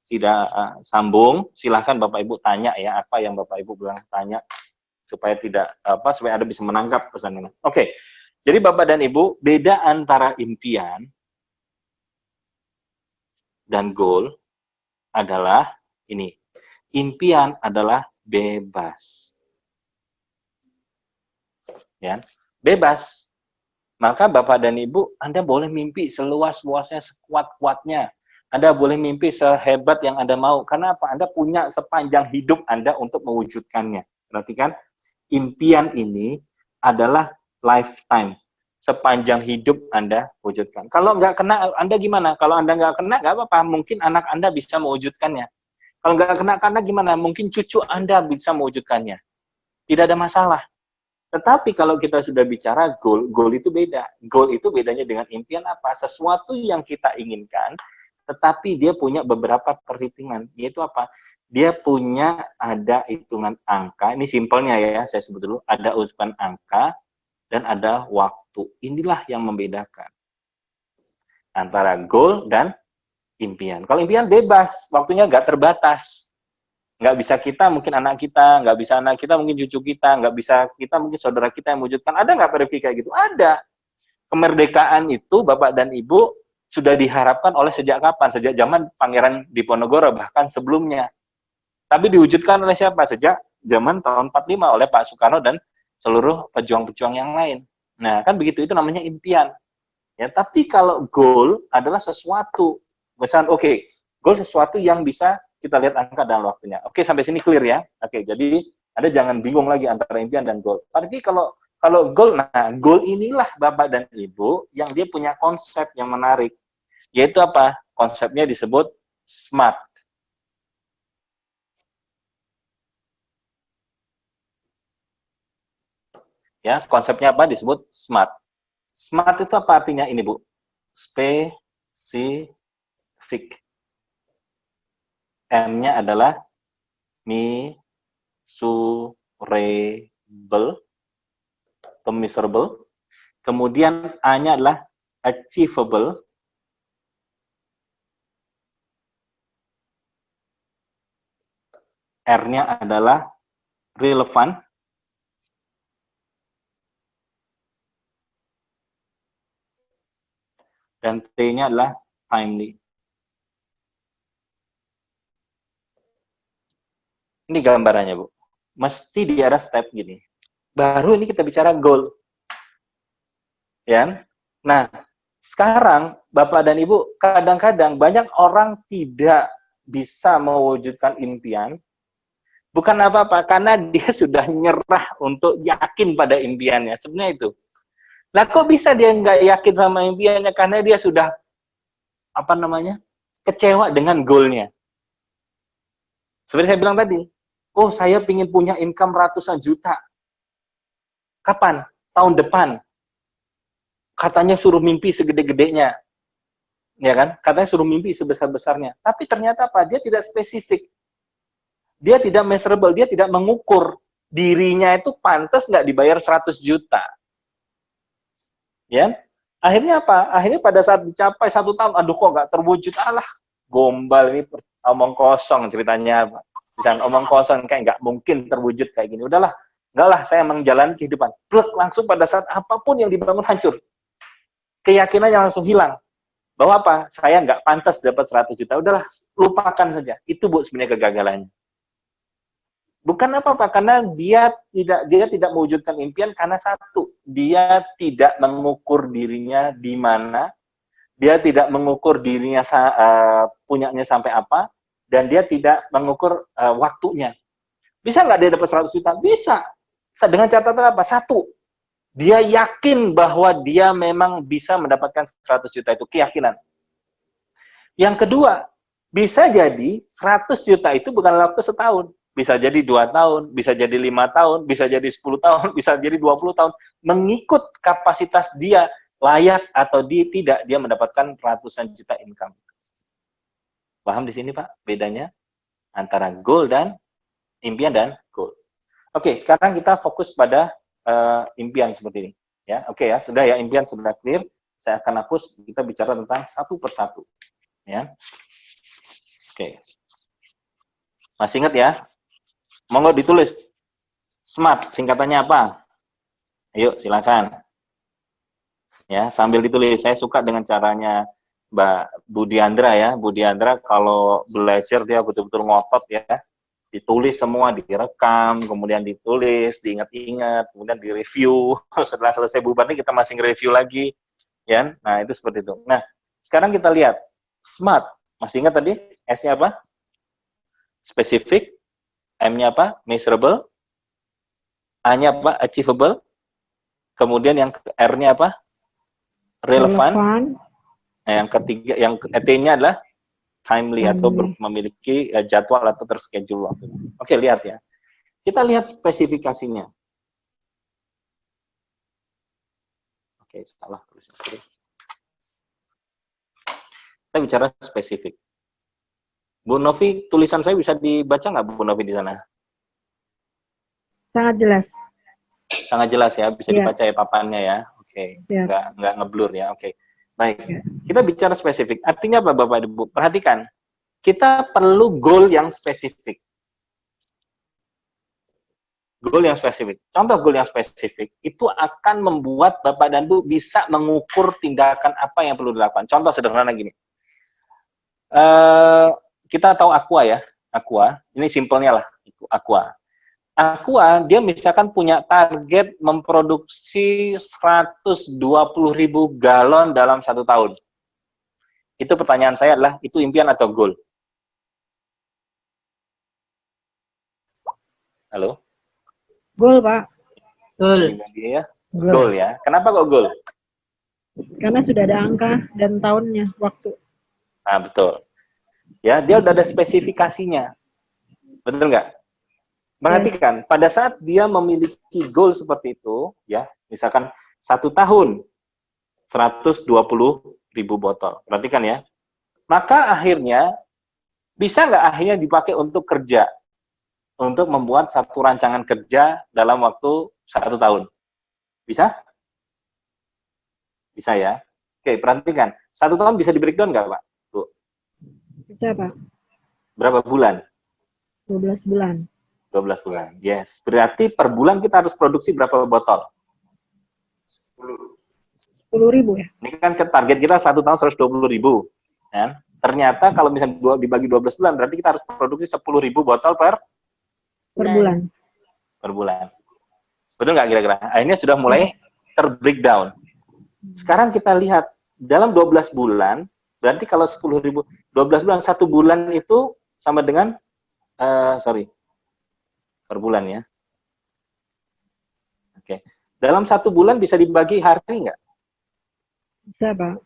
tidak sambung, silahkan Bapak Ibu tanya ya, apa yang Bapak Ibu bilang tanya supaya supaya Anda bisa menangkap pesan ini. Oke, jadi Bapak dan Ibu, beda antara impian dan goal adalah ini. Impian adalah bebas. Ya, bebas. Maka Bapak dan Ibu, Anda boleh mimpi seluas-luasnya, sekuat-kuatnya. Anda boleh mimpi sehebat yang Anda mau. Karena apa? Anda punya sepanjang hidup Anda untuk mewujudkannya. Perhatikan, impian ini adalah lifetime. Sepanjang hidup Anda wujudkan. Kalau nggak kena, Anda gimana? Kalau Anda nggak kena, nggak apa-apa. Mungkin anak Anda bisa mewujudkannya. Kalau nggak kena gimana? Mungkin cucu Anda bisa mewujudkannya. Tidak ada masalah. Tetapi kalau kita sudah bicara goal, goal itu beda. Goal itu bedanya dengan impian apa? Sesuatu yang kita inginkan, tetapi dia punya beberapa perhitungan. Yaitu apa? Dia punya ada hitungan angka. Ini simpelnya ya, saya sebut dulu. Ada usupan angka dan ada waktu. Inilah yang membedakan antara goal dan impian. Kalau impian bebas, waktunya nggak terbatas. Nggak bisa kita, mungkin anak kita, nggak bisa anak kita, mungkin cucu kita, nggak bisa kita, mungkin saudara kita yang mewujudkan. Ada nggak Pak Rifki kayak gitu? Ada. Kemerdekaan itu Bapak dan Ibu sudah diharapkan oleh sejak kapan? Sejak zaman Pangeran Diponegoro, bahkan sebelumnya. Tapi diwujudkan oleh siapa? Sejak zaman tahun 45 oleh Pak Soekarno dan seluruh pejuang-pejuang yang lain. Nah, kan begitu, itu namanya impian. Ya, tapi kalau goal adalah sesuatu. Misalnya, oke, goal sesuatu yang bisa kita lihat angka dan waktunya. Oke, sampai sini clear ya. Oke, jadi Anda jangan bingung lagi antara impian dan goal. Tapi kalau goal, nah goal inilah Bapak dan Ibu yang dia punya konsep yang menarik. Yaitu apa? Konsepnya disebut SMART. Ya, konsepnya apa? Disebut SMART. SMART itu apa artinya ini, Bu? Spesifik. M-nya adalah measurable. Kemudian A-nya adalah achievable. R-nya adalah relevant. Dan T-nya adalah timely. Ini gambarannya, Bu. Mesti di ada step gini. Baru ini kita bicara goal. Ya. Nah, sekarang Bapak dan Ibu, kadang-kadang banyak orang tidak bisa mewujudkan impian, bukan apa-apa, karena dia sudah nyerah untuk yakin pada impiannya. Sebenarnya itu. Nah, kok bisa dia nggak yakin sama impiannya? Karena dia sudah, kecewa dengan goalnya. Seperti saya bilang tadi, oh saya ingin punya income ratusan juta. Kapan? Tahun depan. Katanya suruh mimpi segede-gedenya. Ya kan? Katanya suruh mimpi sebesar-besarnya. Tapi ternyata apa? Dia tidak spesifik. Dia tidak measurable, dia tidak mengukur dirinya itu pantas nggak dibayar 100 juta. Ya, akhirnya apa? Akhirnya pada saat dicapai 1 tahun, aduh kok nggak terwujud, alah, gombal ini, omong kosong ceritanya. Misalnya omong kosong, kayak nggak mungkin terwujud kayak gini. Udahlah, nggak lah, saya menjalani kehidupan. Pluk, langsung pada saat apapun yang dibangun hancur. Keyakinannya langsung hilang. Bahwa apa? Saya nggak pantas dapat 100 juta. Udahlah, lupakan saja. Itu Bu sebenarnya kegagalannya. Bukan apa-apa, karena dia tidak mewujudkan impian karena satu, dia tidak mengukur dirinya di mana, dia tidak mengukur dirinya punyanya sampai apa, dan dia tidak mengukur waktunya. Bisa nggak dia dapat 100 juta? Bisa. Dengan catatan apa? Satu, dia yakin bahwa dia memang bisa mendapatkan 100 juta, itu keyakinan. Yang kedua, bisa jadi 100 juta itu bukan waktu setahun. Bisa jadi 2 tahun, bisa jadi 5 tahun, bisa jadi 10 tahun, bisa jadi 20 tahun. Mengikut kapasitas dia, layak atau tidak, dia mendapatkan ratusan juta income. Paham di sini, Pak? Bedanya antara goal dan impian dan goal. Oke, sekarang kita fokus pada impian seperti ini. Ya, oke ya, sudah ya, impian sudah clear. Saya akan hapus, kita bicara tentang satu persatu. Ya. Oke. Masih ingat ya? Monggo ditulis. SMART, singkatannya apa? Ayo, silakan. Ya, sambil ditulis. Saya suka dengan caranya Mbak Budiandra ya. Budiandra kalau belajar dia betul-betul ngotot ya. Ditulis semua, direkam, kemudian ditulis, diingat-ingat, kemudian direview. Setelah selesai bubar ini kita masih nge-review lagi. Ya, nah itu seperti itu. Nah, sekarang kita lihat. SMART. Masih ingat tadi? S-nya apa? Spesifik. M-nya apa? Measurable. A-nya apa? Achievable. Kemudian yang R-nya apa? Relevant. Nah, yang ketiga, yang T-nya adalah timely atau memiliki jadwal atau terschedule waktunya. Oke, lihat ya. Kita lihat spesifikasinya. Oke, salah tulisnya. Sorry. Kita bicara spesifik. Bu Novi, tulisan saya bisa dibaca nggak Bu Novi di sana?
Sangat jelas.
Sangat jelas ya, bisa
Iya.
dibaca ya papannya ya. Oke,
Siap.
nggak ngeblur ya. Oke, baik.
Ya.
Kita bicara spesifik. Artinya apa Bapak Ibu? Perhatikan, kita perlu goal yang spesifik. Goal yang spesifik. Contoh goal yang spesifik itu akan membuat Bapak dan Bu bisa mengukur tindakan apa yang perlu dilakukan. Contoh sederhana gini. Kita tahu Aqua ya, Aqua. Ini simpelnya lah, Aqua. Aqua, dia misalkan punya target memproduksi 120.000 galon dalam 1 tahun. Itu pertanyaan saya adalah, itu impian atau goal? Halo?
Goal, Pak.
Betul.
Ya? Goal ya. Kenapa kok goal?
Karena sudah ada angka dan tahunnya, waktu.
Nah, betul. Ya, dia udah ada spesifikasinya. Betul nggak? Perhatikan, pada saat dia memiliki goal seperti itu, ya, misalkan 1 tahun, 120.000 botol. Perhatikan ya. Maka akhirnya, bisa nggak akhirnya dipakai untuk kerja? Untuk membuat satu rancangan kerja dalam waktu 1 tahun. Bisa? Bisa ya. Oke, perhatikan. 1 tahun bisa di breakdown nggak, Pak? Tuh.
Bisa, Pak.
Berapa bulan?
12 bulan.
12 bulan. Yes. Berarti per bulan kita harus produksi berapa botol?
10.000 ya?
Ini kan target kita 1 tahun 120.000. Kan? Ternyata kalau misalnya dibagi 12 bulan, berarti kita harus produksi 10.000 botol per
bulan.
Per bulan. Betul nggak kira-kira? Akhirnya sudah mulai ter-breakdown. Sekarang kita lihat, dalam 12 bulan, berarti kalau 10.000, 12 bulan, 1 bulan itu sama dengan, per bulan ya. Oke. Dalam 1 bulan bisa dibagi hari nggak?
Bisa, Pak.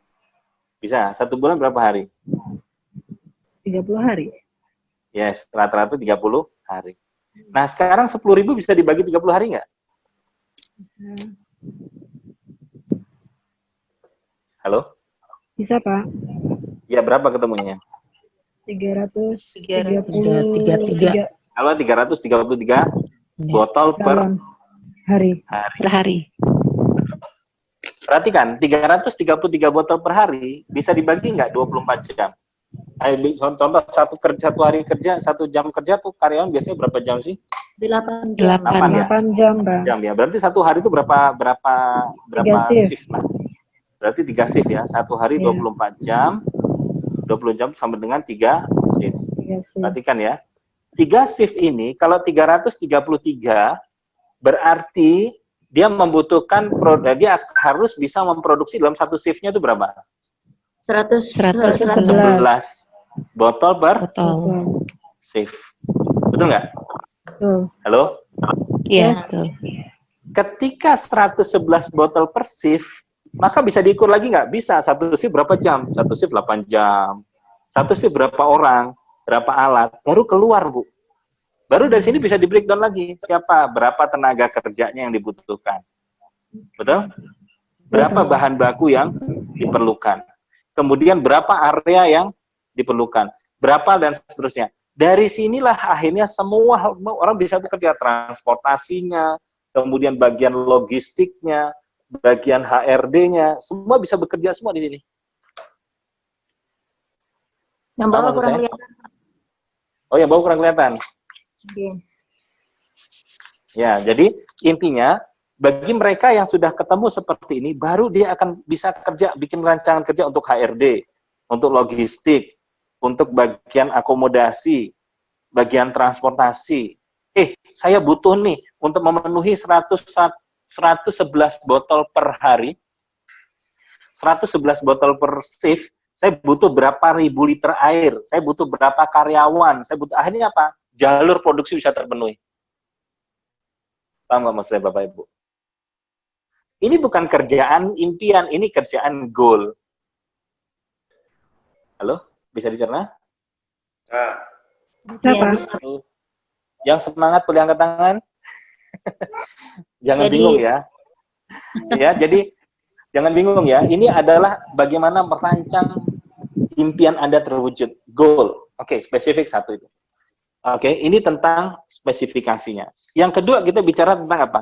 Bisa. 1 bulan berapa hari?
30 hari.
Yes, rata-rata 30 hari. Nah, sekarang 10.000 bisa dibagi 30 hari nggak?
Bisa.
Halo?
Bisa, Pak.
Ya, berapa ketemunya?
333
Kalau 333 botol per
galon hari.
Per hari.
Perhatikan, 333 botol per hari bisa dibagi nggak 24 jam? Contoh satu hari kerja, 1 jam kerja tuh karyawan biasanya berapa jam sih?
8
jam.
8 jam, Bang.
Jam ya. Berarti 1 hari itu berapa
3
shift lah? Berarti 3 shift ya. 1 hari 24 jam. 20 jam sama dengan 3 shift.
3 shift.
Perhatikan ya. 3 shift ini kalau 333 berarti dia membutuhkan dia harus bisa memproduksi dalam 1 shiftnya itu berapa?
111
11 botol per
Betul.
shift. Betul nggak?
Betul.
Halo?
Iya,
Yes.
betul.
Ketika 111 botol per shift, maka bisa diukur lagi nggak? Bisa. 1 shift berapa jam? 1 shift 8 jam. 1 shift berapa orang? Berapa alat? Baru keluar, Bu. Baru dari sini bisa di breakdown lagi. Siapa? Berapa tenaga kerjanya yang dibutuhkan? Betul? Berapa bahan baku yang diperlukan? Kemudian berapa area yang diperlukan? Berapa dan seterusnya. Dari sinilah akhirnya semua orang bisa bekerja, transportasinya, kemudian bagian logistiknya, bagian HRD-nya, semua bisa bekerja semua di sini.
Yang bawah kurang kelihatan.
Oh, yang bawah kurang kelihatan.
Oke.
Ya, jadi intinya bagi mereka yang sudah ketemu seperti ini, baru dia akan bisa kerja, bikin rancangan kerja untuk HRD, untuk logistik, untuk bagian akomodasi, bagian transportasi. Saya butuh nih untuk memenuhi 111 botol per hari, 111 botol per shift, saya butuh berapa ribu liter air, saya butuh berapa karyawan, akhirnya apa? Jalur produksi bisa terpenuhi. Paham nggak maksudnya Bapak Ibu? Ini bukan kerjaan impian, ini kerjaan goal. Halo? Bisa dicerna?
Bisa,
Iya,
Pak.
bisa.
Yang semangat boleh angkat tangan. Jangan
Jadi,
bingung ya. Ya, jadi Jangan bingung ya, ini adalah bagaimana merancang impian Anda terwujud, goal. Oke, spesifik satu itu. Oke, ini tentang spesifikasinya. Yang kedua, kita bicara tentang apa?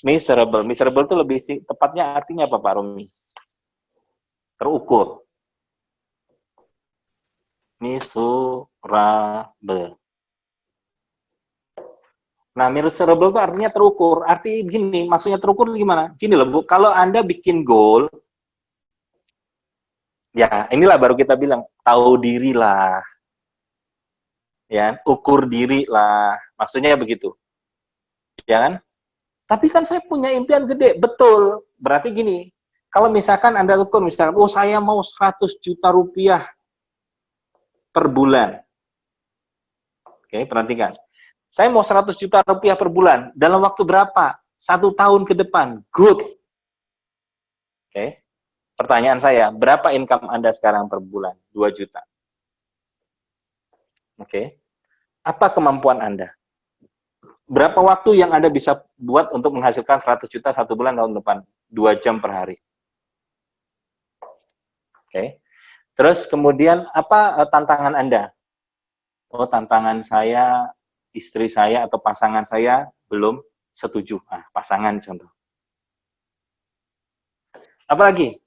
Measurable. Measurable itu lebih tepatnya artinya apa, Pak Rumi? Terukur. Measurable. Nah, measurable itu artinya terukur. Arti gini, maksudnya terukur gimana? Gini loh, Bu, kalau Anda bikin goal, ya inilah baru kita bilang, tahu diri lah. Ya, ukur diri lah. Maksudnya begitu. Ya kan? Tapi kan saya punya impian gede, betul. Berarti gini, kalau misalkan Anda ukur, misalkan, oh saya mau 100 juta rupiah per bulan. Oke, perhatikan. Saya mau 100 juta rupiah per bulan. Dalam waktu berapa? 1 tahun ke depan. Good. Oke. Pertanyaan saya, berapa income Anda sekarang per bulan? 2 juta. Oke. Apa kemampuan Anda? Berapa waktu yang Anda bisa buat untuk menghasilkan 100 juta 1 bulan tahun depan? 2 jam per hari. Oke. Terus kemudian apa tantangan Anda? Oh, tantangan saya, istri saya atau pasangan saya belum setuju. Nah, pasangan contoh. Apalagi?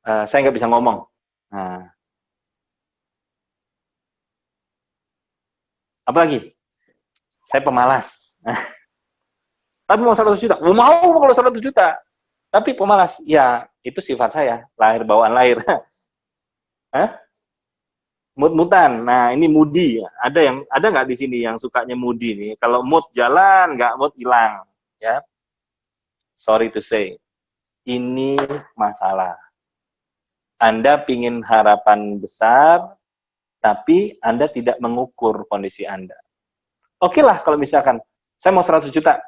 Saya nggak bisa ngomong. Nah. Apalagi? Saya pemalas. Tapi mau 100 juta. Mau kalau 100 juta. Tapi pemalas. Ya, itu sifat saya. Lahir bawaan lahir. Hah? Mood-moodan. Nah, ini moody. Ada nggak di sini yang sukanya moody nih? Kalau mood jalan, nggak mood hilang. Ya. Sorry to say. Ini masalah. Anda pingin harapan besar, tapi Anda tidak mengukur kondisi Anda. Oke lah kalau misalkan, saya mau 100 juta.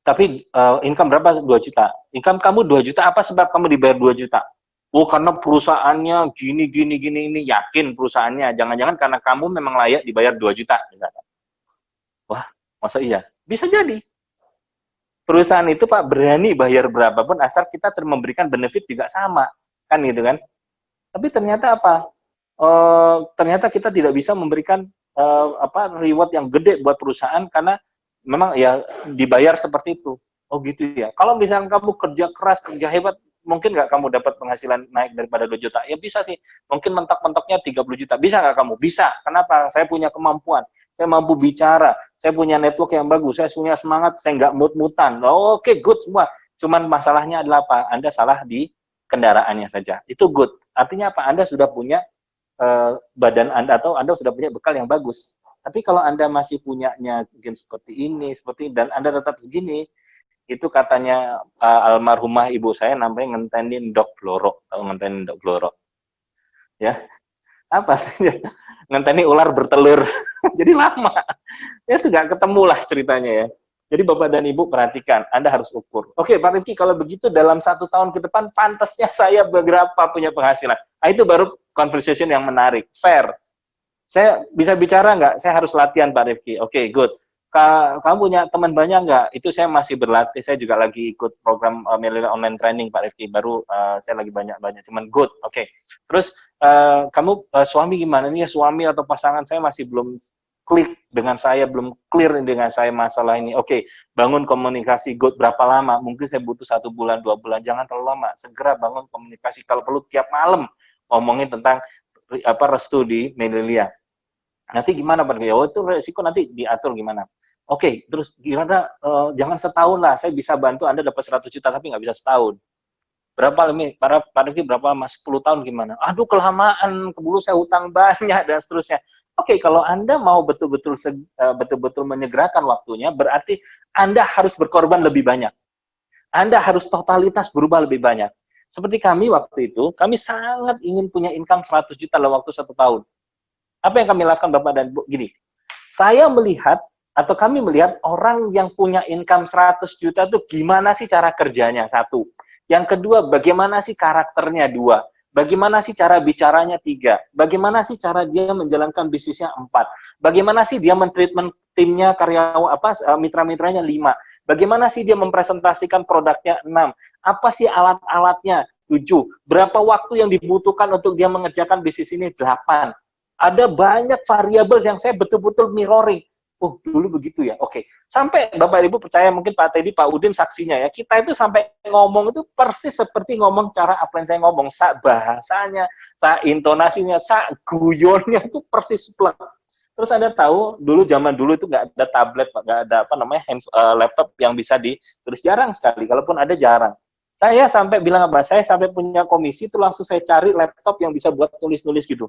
Tapi income berapa? 2 juta. Income kamu 2 juta, apa sebab kamu dibayar 2 juta? Oh, karena perusahaannya gini, ini. Yakin perusahaannya. Jangan-jangan karena kamu memang layak dibayar 2 juta, misalkan. Wah, masa iya? Bisa jadi. Perusahaan itu, Pak, berani bayar berapapun, asal kita memberikan benefit juga sama. Kan gitu kan? Tapi ternyata apa? Ternyata kita tidak bisa memberikan reward yang gede buat perusahaan, karena memang ya dibayar seperti itu. Oh gitu ya. Kalau misalnya kamu kerja keras, kerja hebat, mungkin nggak kamu dapat penghasilan naik daripada 2 juta? Ya bisa sih. Mungkin mentok-mentoknya 30 juta. Bisa nggak kamu? Bisa. Kenapa? Saya punya kemampuan. Saya mampu bicara. Saya punya network yang bagus. Saya punya semangat. Saya nggak mut-mutan. Oke, good semua. Cuman masalahnya adalah apa? Anda salah di kendaraannya saja. Itu good. Artinya apa? Anda sudah punya badan Anda, atau Anda sudah punya bekal yang bagus. Tapi kalau Anda masih punyanya mungkin seperti ini, dan Anda tetap segini, itu katanya almarhumah ibu saya namanya ngentenin dok blorok. Tahu ngentenin dok blorok? Ya, apa? Ngenteni ular bertelur. Jadi lama. Ya itu nggak ketemu lah ceritanya ya. Jadi Bapak dan Ibu perhatikan, Anda harus ukur. Oke, Pak Rifki, kalau begitu dalam 1 tahun ke depan, pantasnya saya berapa punya penghasilan? Nah, itu baru conversation yang menarik, fair. Saya bisa bicara nggak? Saya harus latihan, Pak Rifki. Oke, good. Kamu punya teman banyak nggak? Itu saya masih berlatih. Saya juga lagi ikut program millennial online training, Pak Rifki. Baru saya lagi banyak-banyak. Cuman good. Oke. Terus kamu suami gimana? Nih suami atau pasangan saya masih belum klik dengan saya, belum clear dengan saya masalah ini. Oke, bangun komunikasi. Good. Berapa lama? Mungkin saya butuh 1 bulan, 2 bulan. Jangan terlalu lama. Segera bangun komunikasi. Kalau perlu tiap malam ngomongin tentang restu di Medelia. Nanti gimana Pak? Oh, itu resiko nanti diatur gimana? Oke, terus gimana? Jangan setahun lah. Saya bisa bantu Anda dapat 100 juta, tapi nggak bisa setahun. Berapa lebih? Pak Rifki berapa mas? 10 tahun gimana? Aduh, kelamaan. Keburu saya hutang banyak dan seterusnya. Oke, kalau Anda mau betul-betul menyegerakan waktunya, berarti Anda harus berkorban lebih banyak. Anda harus totalitas berubah lebih banyak. Seperti kami waktu itu, kami sangat ingin punya income 100 juta dalam waktu 1 tahun. Apa yang kami lakukan Bapak dan Ibu? Gini, kami melihat orang yang punya income 100 juta itu gimana sih cara kerjanya, 1. Yang kedua, bagaimana sih karakternya, 2. Bagaimana sih cara bicaranya, 3. Bagaimana sih cara dia menjalankan bisnisnya, 4. Bagaimana sih dia mentreatment timnya, karyawan, mitra-mitranya, 5. Bagaimana sih dia mempresentasikan produknya? 6. Apa sih alat-alatnya? 7. Berapa waktu yang dibutuhkan untuk dia mengerjakan bisnis ini? 8. Ada banyak variabel yang saya betul-betul mirroring. Oh, dulu begitu ya. Oke. Sampai Bapak Ibu percaya, mungkin Pak Teddy, Pak Udin saksinya ya. Kita itu sampai ngomong itu persis seperti ngomong cara apa yang saya ngomong. Sak bahasanya, sak intonasinya, sak guyonnya itu persis plek. Terus Anda tahu, zaman dulu itu nggak ada tablet, nggak ada laptop yang bisa ditulis. Jarang sekali, kalaupun ada jarang. Saya sampai bilang apa? Saya sampai punya komisi itu langsung saya cari laptop yang bisa buat tulis-nulis gitu.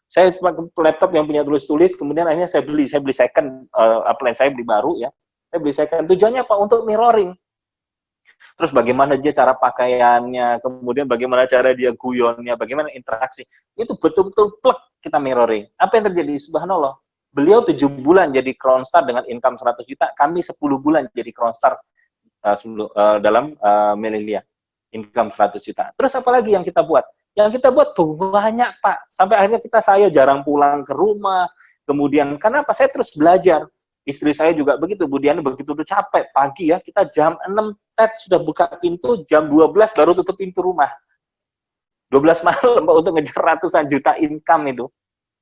Saya pakai laptop yang punya tulis-tulis, kemudian akhirnya saya beli second, apalagi saya beli baru ya. Saya beli second. Tujuannya apa? Untuk mirroring. Terus bagaimana dia cara pakaiannya, kemudian bagaimana cara dia guyonnya, bagaimana interaksi. Itu betul-betul plek kita mirroring. Apa yang terjadi? Subhanallah. Beliau 7 bulan jadi Crown Star dengan income 100 juta, kami 10 bulan jadi Crown Star dalam Melilia. Income 100 juta. Terus apa lagi yang kita buat? Yang kita buat banyak, Pak. Sampai akhirnya saya jarang pulang ke rumah. Kemudian, kenapa? Saya terus belajar. Istri saya juga begitu. Bu Diana begitu udah capek. Pagi ya, kita jam 6 sudah buka pintu, jam 12 baru tutup pintu rumah. 12 malam untuk ngejar ratusan juta income itu.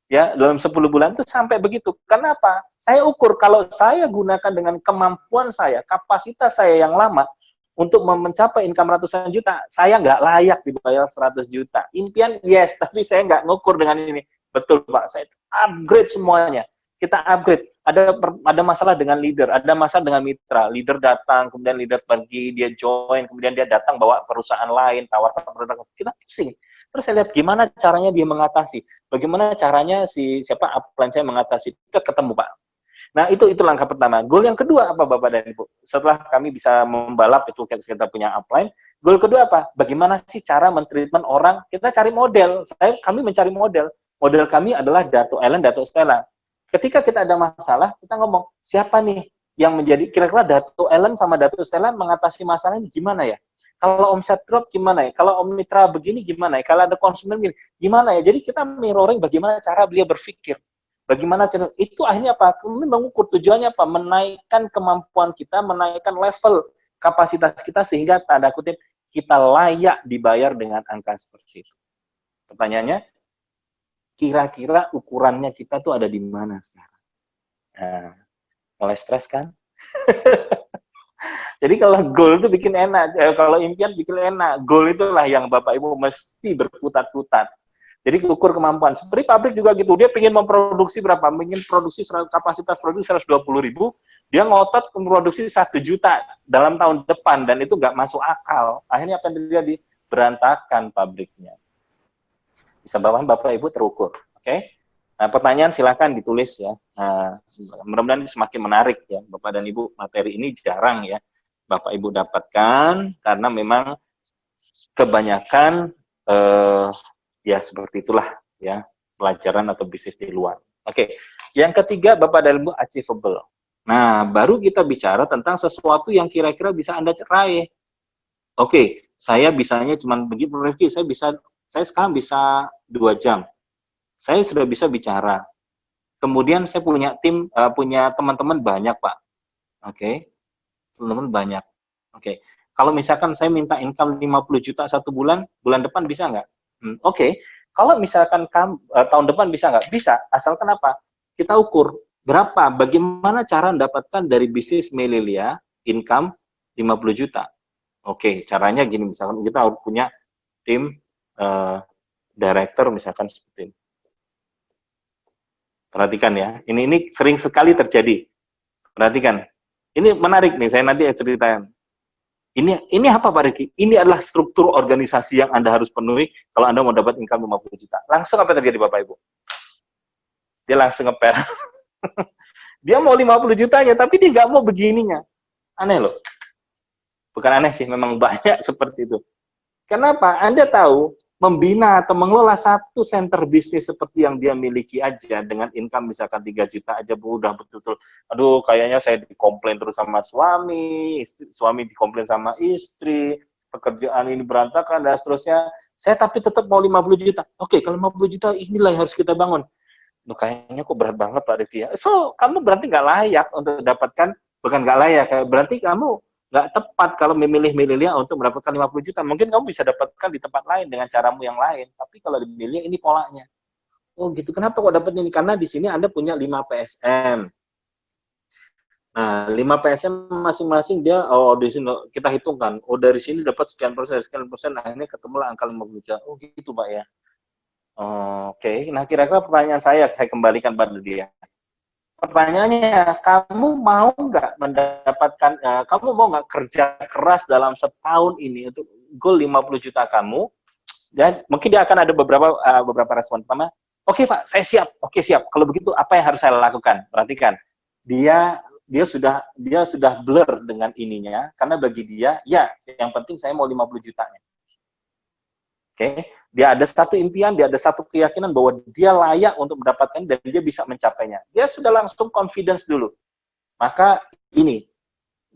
Ya, dalam 10 bulan itu sampai begitu. Kenapa? Saya ukur kalau saya gunakan dengan kemampuan saya, kapasitas saya yang lama, untuk mencapai income ratusan juta, saya nggak layak dibayar 100 juta. Impian, yes, tapi saya nggak ngukur dengan ini. Betul, Pak. Saya upgrade semuanya. Kita upgrade. Ada masalah dengan leader, ada masalah dengan mitra. Leader datang, kemudian leader pergi, dia join, kemudian dia datang bawa perusahaan lain, tawarkan produk. Kita pusing. Terus saya lihat gimana caranya dia mengatasi. Bagaimana caranya upline saya mengatasi. Kita ketemu, Pak. Nah, itu langkah pertama. Goal yang kedua apa, Bapak dan Ibu? Setelah kami bisa membalap, itu kita punya upline. Goal kedua apa? Bagaimana sih cara mentreatment orang? Kita cari model. Kami mencari model. Model kami adalah Dato Ellen, Dato Stella. Ketika kita ada masalah, kita ngomong, siapa nih yang menjadi, kira-kira Dato Ellen sama Dato Stella mengatasi masalah ini gimana ya? Kalau omset drop gimana ya? Kalau mitra begini gimana ya? Kalau ada konsumen gimana ya? Jadi kita mirroring bagaimana cara beliau berpikir. Bagaimana cara itu akhirnya apa? Kemudian mengukur tujuannya apa? Menaikkan kemampuan kita, menaikkan level kapasitas kita sehingga tanda kutip kita layak dibayar dengan angka seperti itu. Pertanyaannya, kira-kira ukurannya kita tuh ada di mana sekarang? Nah, mulai stres kan? Jadi kalau goal itu bikin enak, kalau impian bikin enak. Goal itulah yang Bapak Ibu mesti berputar-putar. Jadi ukur kemampuan. Seperti pabrik juga gitu, dia ingin memproduksi berapa? Ingin produksi kapasitas produksi 120.000, dia ngotot memproduksi 1 juta dalam tahun depan, dan itu nggak masuk akal. Akhirnya apa yang terjadi? Berantakan pabriknya. Bisa Bapak Ibu terukur, oke? Nah, pertanyaan silakan ditulis ya. Nah, mudah-mudahan semakin menarik ya, Bapak dan Ibu. Materi ini jarang ya Bapak Ibu dapatkan karena memang kebanyakan ya seperti itulah ya pelajaran atau bisnis di luar. Oke, yang ketiga Bapak dan Ibu achievable. Nah, baru kita bicara tentang sesuatu yang kira-kira bisa Anda raih. Oke, saya bisanya cuma begitu, saya sekarang bisa 2 jam. Saya sudah bisa bicara. Kemudian saya punya tim, punya teman-teman banyak, Pak. Oke, teman-teman banyak. Oke, kalau misalkan saya minta income 50 juta 1 bulan, bulan depan bisa nggak? Oke, kalau misalkan tahun depan bisa nggak? Bisa, asalkan apa? Kita ukur berapa, bagaimana cara mendapatkan dari bisnis Melilia income 50 juta. Oke, caranya gini, misalkan kita harus punya tim director misalkan seperti ini. Perhatikan ya, ini sering sekali terjadi. Perhatikan, ini menarik nih, saya nanti ceritain. Ini apa Pak Riki? Ini adalah struktur organisasi yang Anda harus penuhi kalau Anda mau dapat income 50 juta. Langsung apa yang terjadi Bapak Ibu? Dia langsung ngepel. Dia mau 50 jutanya, tapi dia nggak mau begininya. Aneh loh. Bukan aneh sih, memang banyak seperti itu. Kenapa? Anda tahu, membina atau mengelola satu center bisnis seperti yang dia miliki aja, dengan income misalkan 3 juta aja, udah betul-betul, aduh kayaknya saya dikomplain terus sama suami dikomplain sama istri, pekerjaan ini berantakan, dan seterusnya. Saya tapi tetap mau 50 juta. Oke, kalau 50 juta inilah yang harus kita bangun. Duh, kayaknya kok berat banget Pak Riki ya. So, kamu berarti nggak layak untuk dapatkan bukan nggak layak. Berarti kamu nggak tepat kalau memilih-milih dia untuk mendapatkan 50 juta. Mungkin kamu bisa dapatkan di tempat lain dengan caramu yang lain. Tapi kalau dimilih ini polanya. Oh gitu. Kenapa kok dapat ini? Karena di sini Anda punya 5 PSM. Nah, 5 PSM masing-masing dia, oh di sini kita hitungkan, oh dari sini dapat sekian persen, akhirnya ketemulah angka 50 juta. Oh gitu Pak ya. Oke, nah kira-kira pertanyaan saya kembalikan pada dia. Pertanyaannya, kamu mau nggak mendapatkan, kamu mau nggak kerja keras dalam setahun ini untuk goal 50 juta kamu? Dan mungkin dia akan ada beberapa respon. Pertama, oke Pak, saya siap. Oke siap. Kalau begitu apa yang harus saya lakukan? Perhatikan, dia sudah blur dengan ininya, karena bagi dia, ya yang penting saya mau 50 jutanya. Oke, dia ada satu impian, dia ada satu keyakinan bahwa dia layak untuk mendapatkan dan dia bisa mencapainya. Dia sudah langsung confidence dulu. Maka ini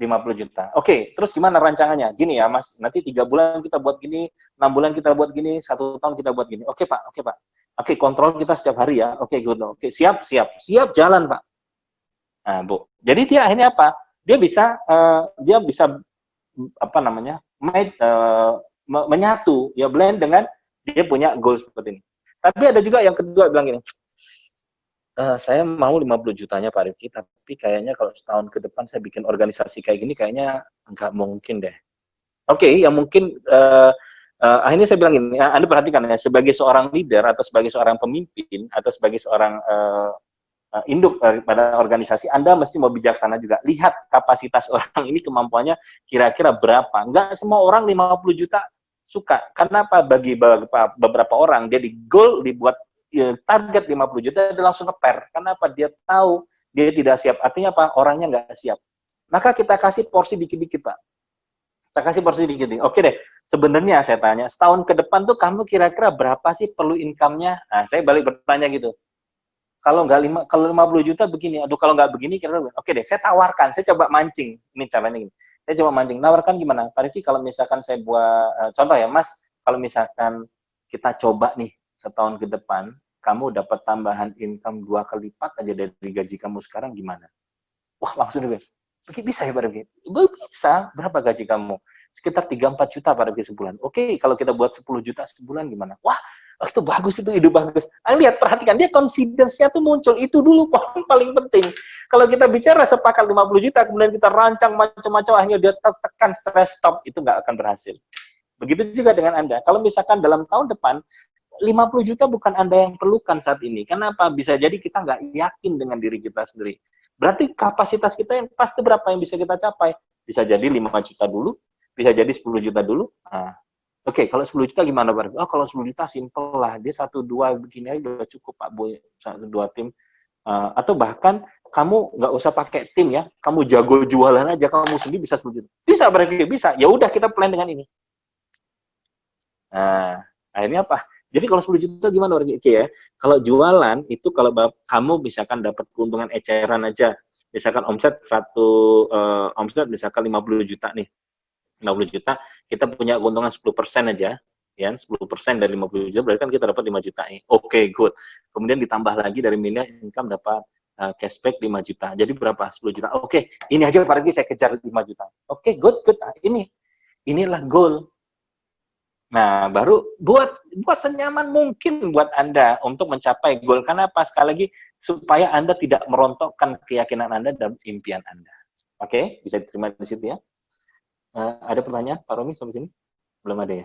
50 juta. Oke, terus gimana rancangannya? Gini ya Mas, nanti 3 bulan kita buat gini, 6 bulan kita buat gini, 1 tahun kita buat gini. Oke Pak. Oke, kontrol kita setiap hari ya. Oke, good. Oke, siap jalan Pak. Nah, Bu. Jadi dia akhirnya apa? Dia bisa apa namanya? Menyatu, ya blend dengan dia punya goal seperti ini. Tapi ada juga yang kedua bilang gini, saya mau 50 jutanya Pak Rifki, tapi kayaknya kalau setahun ke depan saya bikin organisasi kayak gini, kayaknya nggak mungkin deh. Oke, yang mungkin akhirnya saya bilang gini, Anda perhatikan ya, sebagai seorang leader atau sebagai seorang pemimpin atau sebagai seorang induk pada organisasi, Anda mesti mau bijaksana juga. Lihat kapasitas orang ini, kemampuannya kira-kira berapa. Nggak semua orang 50 juta suka. Karena apa? Bagi beberapa orang, dia dibuat target 50 juta, dia langsung ngeper. Karena apa? Dia tahu dia tidak siap. Artinya apa? Orangnya nggak siap. Maka kita kasih porsi dikit-dikit, Pak. Kita kasih porsi dikit-dikit. Oke deh, sebenarnya saya tanya, setahun ke depan tuh kamu kira-kira berapa sih perlu income-nya? Nah, saya balik bertanya gitu. Kalau 50 juta begini, aduh kalau nggak begini, kira-kira oke deh, saya tawarkan, saya coba mancing. Ini caranya gini. Saya coba mancing, nawarkan gimana? Pak Rifki, kalau misalkan saya buat, contoh ya Mas, kalau misalkan kita coba nih, setahun ke depan, kamu dapat tambahan income 2 kali lipat aja dari gaji kamu sekarang, gimana? Wah, langsung dia bilang, bisa ya Pak Rifki? Bisa, berapa gaji kamu? Sekitar 3-4 juta Pak Rifki sebulan. Oke, kalau kita buat 10 juta sebulan gimana? Wah, itu bagus, itu ide bagus. Lihat, perhatikan, dia confidence-nya tuh muncul. Itu dulu paling penting. Kalau kita bicara sepakat 50 juta, kemudian kita rancang macam-macam, akhirnya dia tekan stress stop, itu nggak akan berhasil. Begitu juga dengan Anda. Kalau misalkan dalam tahun depan, 50 juta bukan Anda yang perlukan saat ini. Kenapa? Bisa jadi kita nggak yakin dengan diri kita sendiri. Berarti kapasitas kita yang pasti berapa yang bisa kita capai? Bisa jadi 5 juta dulu, bisa jadi 10 juta dulu. Nah, oke, kalau 10 juta gimana, Pak? Oh, kalau 10 juta simpel lah. Dia 1-2 begini aja udah cukup, Pak Boy. 1-2 tim. Atau bahkan kamu nggak usah pakai tim ya. Kamu jago jualan aja, kamu sendiri bisa 10 juta. Bisa, berarti bisa. Ya udah, kita plan dengan ini. Nah, akhirnya apa? Jadi kalau 10 juta gimana, Pak? Oke ya. Kalau jualan, itu kalau kamu misalkan dapat keuntungan eceran aja. Misalkan omset omset misalkan 50 juta nih. 50 juta, kita punya keuntungan 10% aja, ya, 10% dari 50 juta, berarti kan kita dapat 5 juta nih. Oke, good. Kemudian ditambah lagi dari miliar income dapat cashback 5 juta. Jadi berapa? 10 juta. Oke, ini aja Pak Rifki saya kejar 5 juta. Oke, good. Inilah goal. Nah, baru buat senyaman mungkin buat Anda untuk mencapai goal. Karena apa? Sekali lagi, supaya Anda tidak merontokkan keyakinan Anda dan impian Anda. Oke, bisa diterima di situ ya. Ada pertanyaan, Pak Romi, sampai sini? Belum ada ya?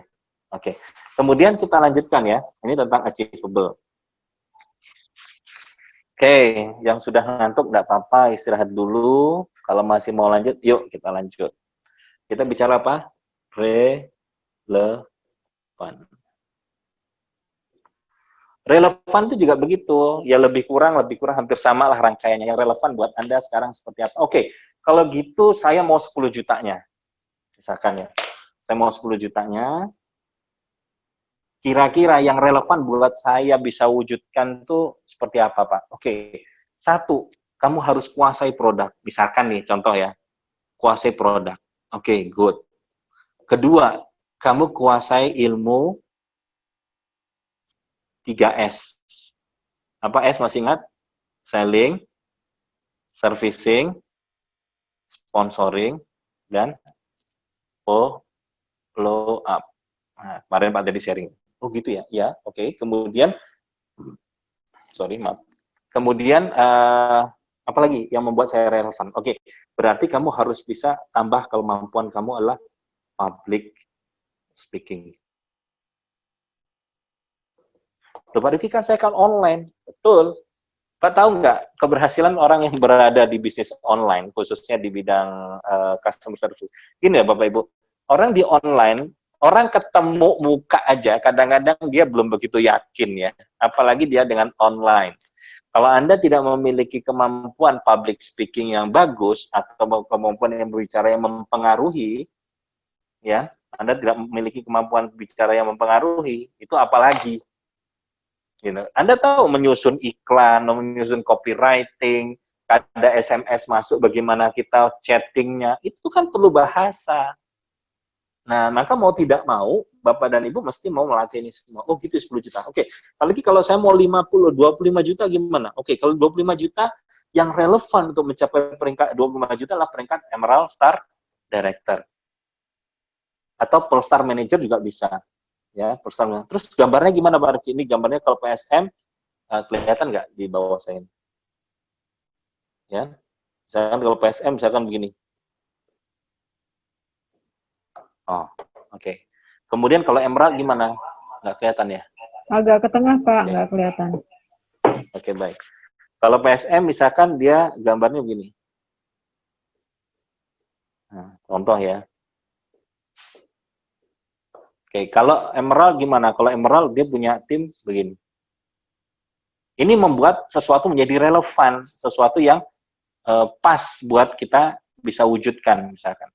Oke. Kemudian kita lanjutkan ya. Ini tentang achievable. Oke, yang sudah ngantuk nggak apa-apa, istirahat dulu. Kalau masih mau lanjut, yuk kita lanjut. Kita bicara apa? Relevan. Relevan itu juga begitu. Ya lebih kurang hampir sama lah rangkaiannya. Yang relevan buat Anda sekarang seperti apa? Oke, kalau gitu saya mau 10 jutanya. Misalkan ya, saya mau 10 jutanya, kira-kira yang relevan buat saya bisa wujudkan tuh seperti apa, Pak? Oke, 1, kamu harus kuasai produk. Misalkan nih, contoh ya, kuasai produk. Oke, good. Kedua, kamu kuasai ilmu 3S. Apa S, masih ingat? Selling, servicing, sponsoring, dan follow up. Nah, kemarin Pak tadi sharing. Oh gitu ya? Ya, oke. Kemudian, maaf. Kemudian, apa lagi yang membuat saya relevan? Oke, berarti kamu harus bisa tambah kemampuan kamu adalah public speaking. Loh, Pak Rifki, kan saya kan online. Betul. Pak tahu nggak keberhasilan orang yang berada di bisnis online, khususnya di bidang customer service? Gini ya Bapak Ibu, orang di online, orang ketemu muka aja, kadang-kadang dia belum begitu yakin ya, apalagi dia dengan online. Kalau Anda tidak memiliki kemampuan public speaking yang bagus, atau kemampuan yang berbicara yang mempengaruhi, ya, Anda tidak memiliki kemampuan bicara yang mempengaruhi, itu apalagi? Gitu. Anda tahu menyusun iklan, menyusun copywriting, ada SMS masuk, bagaimana kita chattingnya, itu kan perlu bahasa. Nah, maka mau tidak mau, Bapak dan Ibu mesti mau melatih ini semua. Oh gitu, 10 juta. Oke, apalagi kalau saya mau 50, 25 juta gimana? Oke, kalau 25 juta, yang relevan untuk mencapai peringkat 25 juta adalah peringkat Emerald Star Director. Atau Pearl Star Manager juga bisa. Ya, personal. Terus gambarnya gimana Pak Rifki? Ini gambarnya kalau PSM kelihatan nggak di bawah saya? Ya, misalkan kalau PSM misalkan begini. Oh, oke. Kemudian kalau Emerald gimana? Nggak kelihatan ya?
Agak ke tengah Pak, nggak kelihatan.
Oke, baik. Kalau PSM misalkan dia gambarnya begini. Nah, contoh ya. Oke, kalau Emerald gimana? Kalau Emerald dia punya tim begini. Ini membuat sesuatu menjadi relevan, sesuatu yang pas buat kita bisa wujudkan, misalkan.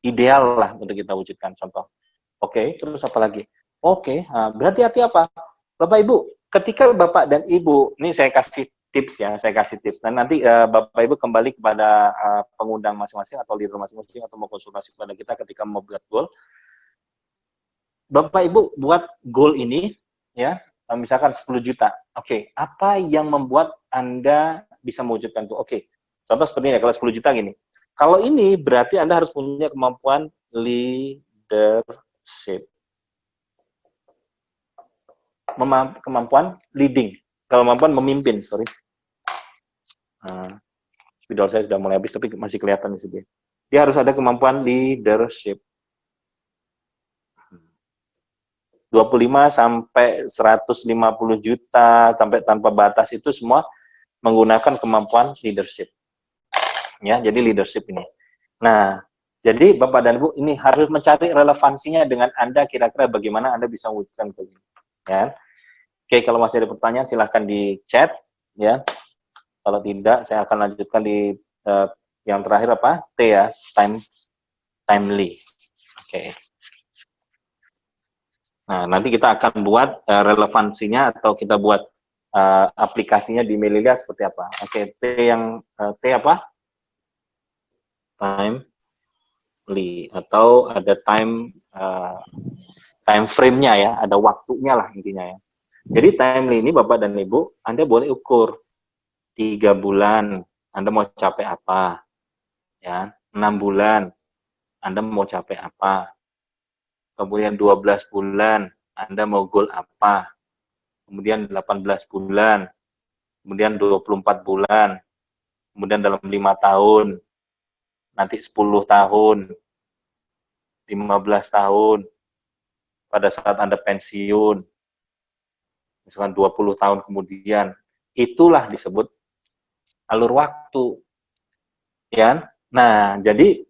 Ideal lah untuk kita wujudkan, contoh. Oke, terus apa lagi? Oke, berarti arti apa? Bapak Ibu, ketika Bapak dan Ibu, ini saya kasih tips ya, Dan nanti Bapak Ibu kembali kepada pengundang masing-masing atau leader masing-masing atau mau konsultasi kepada kita ketika mau buat goal. Bapak Ibu buat goal ini ya, misalkan 10 juta. Oke, apa yang membuat Anda bisa mewujudkan itu? Oke, contoh seperti ini, kalau 10 juta gini. Kalau ini berarti Anda harus punya kemampuan leadership. Kemampuan leading. Kemampuan memimpin, sorry. Spidol saya sudah mulai habis, tapi masih kelihatan di sini. Dia harus ada kemampuan leadership. 25 sampai 150 juta sampai tanpa batas itu semua menggunakan kemampuan leadership. Ya, jadi leadership ini. Nah, jadi Bapak dan Ibu ini harus mencari relevansinya dengan Anda, kira-kira bagaimana Anda bisa mewujudkan begini. Ya. Oke, kalau masih ada pertanyaan silahkan di chat ya. Kalau tidak saya akan lanjutkan di yang terakhir apa? T ya, timely. Oke. Nah, nanti kita akan buat relevansinya atau kita buat aplikasinya di Melilia seperti apa. Oke, T apa? Timely atau ada time frame-nya ya, ada waktunya lah intinya ya. Jadi timely ini Bapak dan Ibu, Anda boleh ukur 3 bulan Anda mau capai apa. Ya, 6 bulan Anda mau capai apa. Kemudian 12 bulan, Anda mau goal apa? Kemudian 18 bulan, kemudian 24 bulan, kemudian dalam 5 tahun, nanti 10 tahun, 15 tahun, pada saat Anda pensiun, misalkan 20 tahun kemudian, itulah disebut alur waktu. Ya. Nah, jadi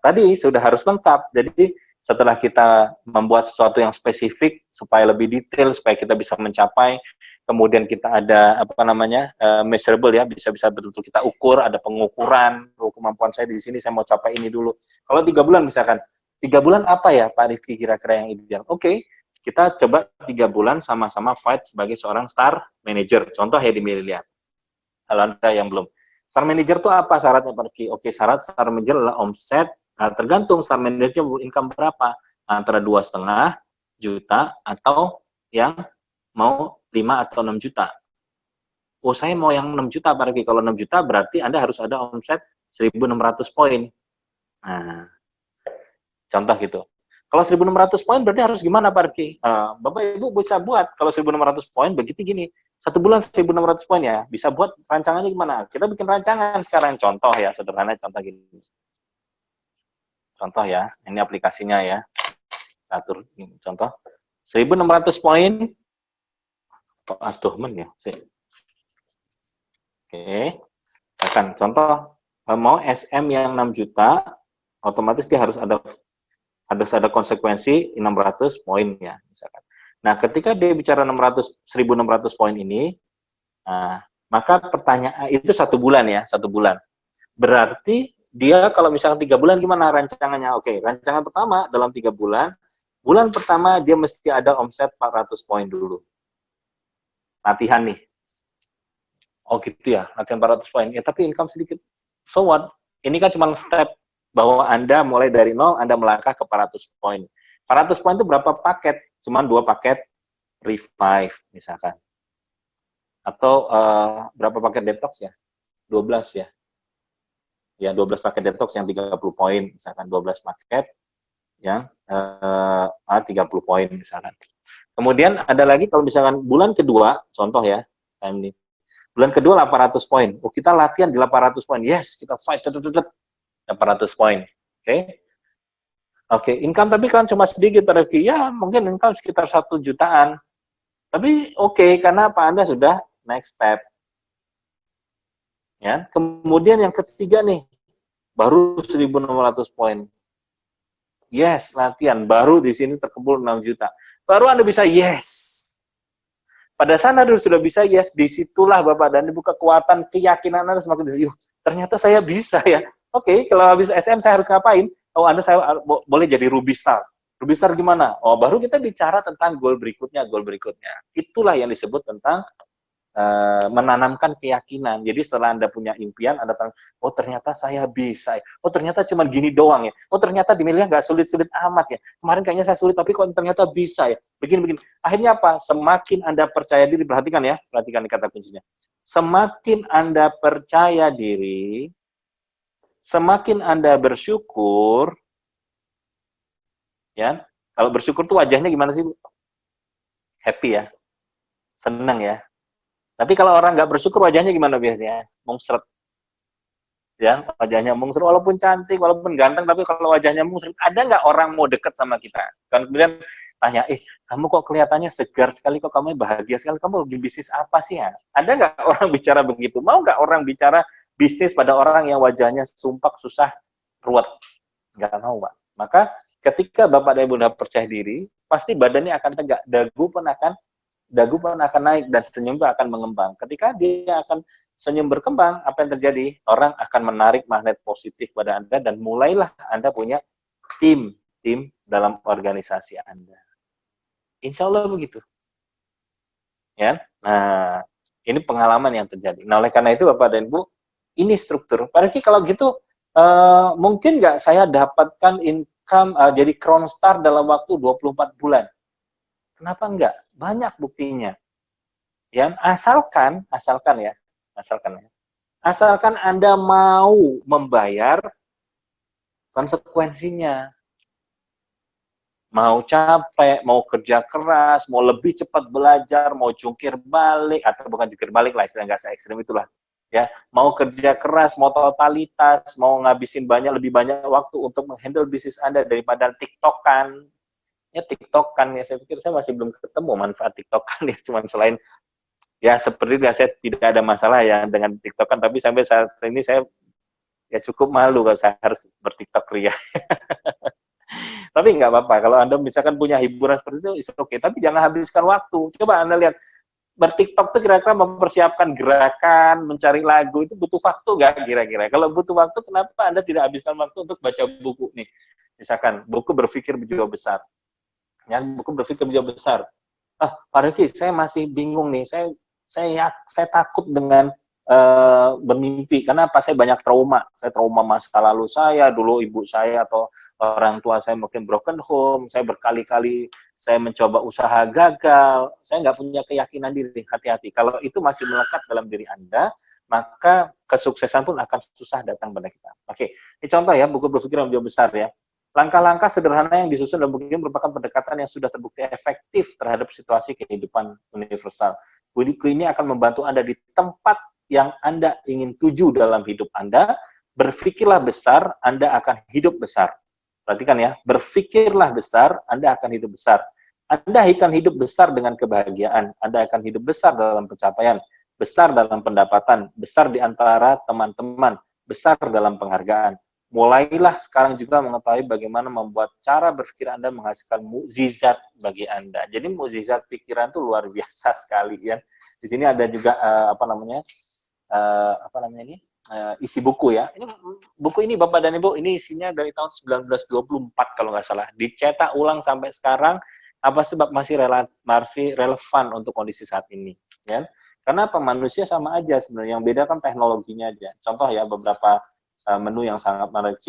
tadi sudah harus lengkap. Jadi setelah kita membuat sesuatu yang spesifik supaya lebih detail, supaya kita bisa mencapai, kemudian kita ada apa namanya measurable ya, bisa betul-betul kita ukur, ada pengukuran, kemampuan saya di sini saya mau capai ini dulu. Kalau 3 bulan misalkan, 3 bulan apa ya Pak Rifki kira-kira yang ideal? Oke, kita coba 3 bulan sama-sama fight sebagai seorang star manager. Contoh ya di Melilia. Kalau Anda yang belum. Star manager itu apa syaratnya Pak Rifki? Oke, syarat star manager adalah omset. Nah, tergantung star manager income berapa, antara 2,5 juta atau yang mau 5 atau 6 juta. Oh, saya mau yang 6 juta Pak Rifki. Kalau 6 juta berarti Anda harus ada omset 1.600 poin. Nah, contoh gitu. Kalau 1.600 poin berarti harus gimana Pak Rifki? Bapak Ibu bisa buat, kalau 1.600 poin begitu gini, 1 bulan 1.600 poin ya, bisa buat rancangannya gimana? Kita bikin rancangan sekarang, contoh ya, sederhana contoh gini. Contoh ya, ini aplikasinya ya. Atur contoh. 1.600 poin. Aduh, men ya. Oke. Akan contoh, mau SM yang 6 juta, otomatis dia harus ada konsekuensi 600 poin ya, misalkan. Nah, ketika dia bicara 1.600 poin ini, maka pertanyaan itu 1 bulan ya, 1 bulan. Berarti dia kalau misalkan 3 bulan gimana rancangannya? Oke, rancangan pertama dalam 3 bulan, bulan pertama dia mesti ada omset 400 poin dulu. Latihan nih. Oh gitu ya, latihan 400 poin. Ya tapi income sedikit. So what? Ini kan cuma step bahwa Anda mulai dari nol, Anda melangkah ke 400 poin. 400 poin itu berapa paket? Cuma 2 paket revive misalkan. Atau berapa paket detox ya? 12 ya. Ya 12 paket detox yang 30 poin misalkan, 12 paket yang 30 poin misalkan. Kemudian ada lagi kalau misalkan bulan kedua, contoh ya, ini. Bulan kedua 800 poin. Oh, kita latihan di 800 poin. Yes, kita fight 800 poin. Oke. Oke, income tapi kan cuma sedikit Pak Rifki. Ya, mungkin income sekitar 1 jutaan. Tapi oke, karena apa? Anda sudah next step. Ya. Kemudian yang ketiga nih, baru 1.600 poin. Yes, latihan. Baru di sini terkumpul 6 juta. Baru Anda bisa yes. Pada saat Anda sudah bisa yes, disitulah Bapak dan Ibu kekuatan keyakinan Anda semakin, ternyata saya bisa ya. Oke, kalau habis SM saya harus ngapain? Oh, saya boleh jadi Ruby Star. Ruby Star gimana? Oh, baru kita bicara tentang goal berikutnya. Itulah yang disebut tentang menanamkan keyakinan. Jadi setelah Anda punya impian, Anda tahu, oh ternyata saya bisa. Oh ternyata cuma gini doang ya. Oh ternyata di milih nggak sulit-sulit amat ya. Kemarin kayaknya saya sulit, tapi kok ternyata bisa ya. Begini. Akhirnya apa? Semakin Anda percaya diri, perhatikan kata kuncinya. Semakin Anda percaya diri, semakin Anda bersyukur, ya. Kalau bersyukur tuh wajahnya gimana sih, Bu? Happy ya, senang ya. Tapi kalau orang nggak bersyukur wajahnya gimana biasanya? Mungsret. Ya, wajahnya mungsret walaupun cantik, walaupun ganteng, tapi kalau wajahnya mungsret, ada nggak orang mau deket sama kita? Kan kemudian tanya, kamu kok kelihatannya segar sekali, kok kamu bahagia sekali, kamu lagi bisnis apa sih ya? Ada nggak orang bicara begitu? Mau nggak orang bicara bisnis pada orang yang wajahnya sumpah, susah, ruwet? Nggak mau, Pak. Maka ketika Bapak dan Ibu sudah percaya diri, pasti badannya akan tegak, dagu pun akan naik dan senyum itu akan mengembang. Ketika dia akan senyum berkembang, apa yang terjadi? Orang akan menarik magnet positif pada Anda dan mulailah Anda punya tim dalam organisasi Anda. Insya Allah begitu. Ya. Nah, ini pengalaman yang terjadi. Nah, oleh karena itu Bapak dan Ibu, ini struktur. Pak Rifki, kalau gitu mungkin nggak saya dapatkan income jadi Crown Star dalam waktu 24 bulan? Kenapa enggak? Banyak buktinya. Ya, asalkan Anda mau membayar konsekuensinya. Mau capek, mau kerja keras, mau lebih cepat belajar, mau jungkir balik atau bukan jungkir balik lah, istilah nggak se-ekstrim itulah. Ya, mau kerja keras, mau totalitas, mau ngabisin lebih banyak waktu untuk menghandle bisnis Anda daripada TikTok-an. Ya TikTok-an ya, saya pikir saya masih belum ketemu manfaat TikTok-an ya, cuman selain ya seperti itu ya, saya tidak ada masalah ya dengan TikTok-an, tapi sampai saat ini saya ya cukup malu kalau saya harus berTikTok ria. Tapi nggak apa-apa, kalau Anda misalkan punya hiburan seperti itu, it's okay, tapi jangan habiskan waktu. Coba Anda lihat, berTikTok itu kira-kira mempersiapkan gerakan, mencari lagu, itu butuh waktu nggak kira-kira? Kalau butuh waktu, kenapa Anda tidak habiskan waktu untuk baca buku nih? Misalkan, buku berpikir berjiwa besar. Ya, buku berpikir jauh besar. Pak Rifki, saya masih bingung nih. Saya takut dengan bermimpi. Karena apa? Saya banyak trauma. Saya trauma masa lalu saya, dulu ibu saya atau orang tua saya mungkin broken home. Saya berkali-kali saya mencoba usaha gagal. Saya nggak punya keyakinan diri. Hati-hati. Kalau itu masih melekat dalam diri Anda, maka kesuksesan pun akan susah datang pada kita. Oke, ini contoh ya, buku berpikir yang jauh besar ya. Langkah-langkah sederhana yang disusun dalam buku ini merupakan pendekatan yang sudah terbukti efektif terhadap situasi kehidupan universal. Buku ini akan membantu Anda di tempat yang Anda ingin tuju dalam hidup Anda. Berpikirlah besar, Anda akan hidup besar. Perhatikan ya, berpikirlah besar, Anda akan hidup besar. Anda akan hidup besar dengan kebahagiaan. Anda akan hidup besar dalam pencapaian, besar dalam pendapatan, besar di antara teman-teman, besar dalam penghargaan. Mulailah sekarang juga mengetahui bagaimana membuat cara berpikir Anda menghasilkan mukjizat bagi Anda. Jadi mukjizat pikiran itu luar biasa sekali ya. Di sini ada juga isi buku ya. Ini buku ini Bapak dan Ibu, ini isinya dari tahun 1924 kalau nggak salah. Dicetak ulang sampai sekarang. Apa sebab masih relevan untuk kondisi saat ini? Ya? Karena apa? Manusia sama aja sebenarnya. Yang beda kan teknologinya aja. Contoh ya beberapa menu yang sangat menarik.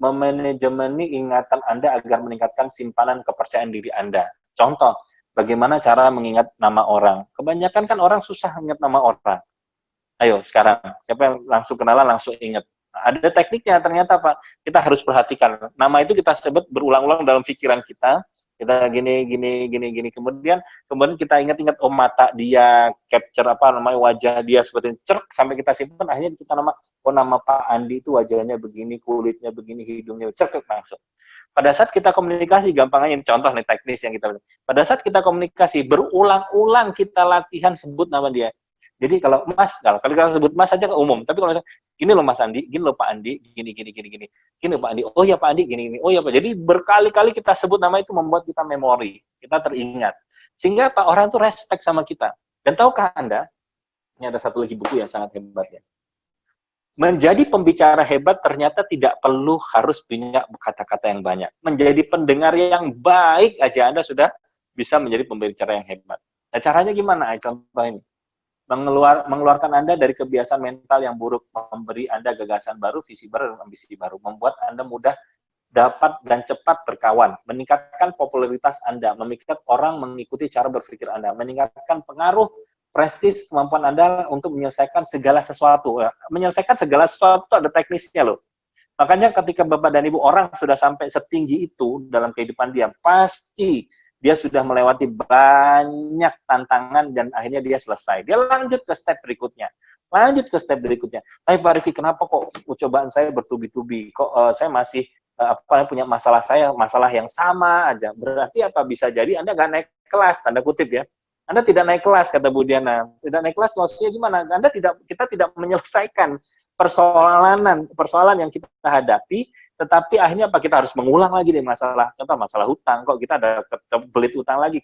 Memanajemeni ingatan Anda agar meningkatkan simpanan kepercayaan diri Anda. Contoh, bagaimana cara mengingat nama orang? Kebanyakan kan orang susah ingat nama orang. Ayo sekarang, siapa yang langsung kenalan langsung ingat? Ada tekniknya ternyata Pak. Kita harus perhatikan. Nama itu kita sebut berulang-ulang dalam pikiran kita. Kita gini. Kemudian kita ingat-ingat mata dia, capture wajah dia seperti cerk sampai kita simpan. Akhirnya kita nama Pak Andi itu wajahnya begini, kulitnya begini, hidungnya cerk langsung. Pada saat kita komunikasi, gampangnya contoh nih teknis yang kita. Pada saat kita komunikasi berulang-ulang kita latihan sebut nama dia. Jadi kalau kita sebut Mas saja ke umum, tapi kalau gini loh Mas Andi, gini loh Pak Andi, gini. Gini Pak Andi, oh ya Pak Andi, gini. Oh ya Pak. Jadi berkali-kali kita sebut nama itu membuat kita memori, kita teringat. Sehingga Pak orang itu respect sama kita. Dan tahukah Anda, ini ada satu lagi buku yang sangat hebat ya. Menjadi pembicara hebat ternyata tidak perlu harus punya kata-kata yang banyak. Menjadi pendengar yang baik aja Anda sudah bisa menjadi pembicara yang hebat. Nah caranya gimana? Contoh ini. Mengeluarkan Anda dari kebiasaan mental yang buruk, memberi Anda gagasan baru, visi baru, dan ambisi baru, membuat Anda mudah dapat dan cepat berkawan, meningkatkan popularitas Anda, memikat orang mengikuti cara berpikir Anda, meningkatkan pengaruh, prestis, kemampuan Anda untuk menyelesaikan segala sesuatu. Menyelesaikan segala sesuatu ada teknisnya loh. Makanya ketika Bapak dan Ibu orang sudah sampai setinggi itu dalam kehidupan dia, pasti dia sudah melewati banyak tantangan dan akhirnya dia selesai. Dia lanjut ke step berikutnya. Tapi Pak Rifki, kenapa kok cobaan saya bertubi-tubi? Kok saya masih punya masalah yang sama aja? Berarti apa? Bisa jadi Anda nggak naik kelas, tanda kutip ya. Anda tidak naik kelas, kata Bu Diana. Tidak naik kelas maksudnya gimana? Kita tidak menyelesaikan persoalan yang kita hadapi. Tetapi akhirnya apa? Kita harus mengulang lagi deh masalah. Contoh masalah hutang, kok kita ada kebelit utang lagi.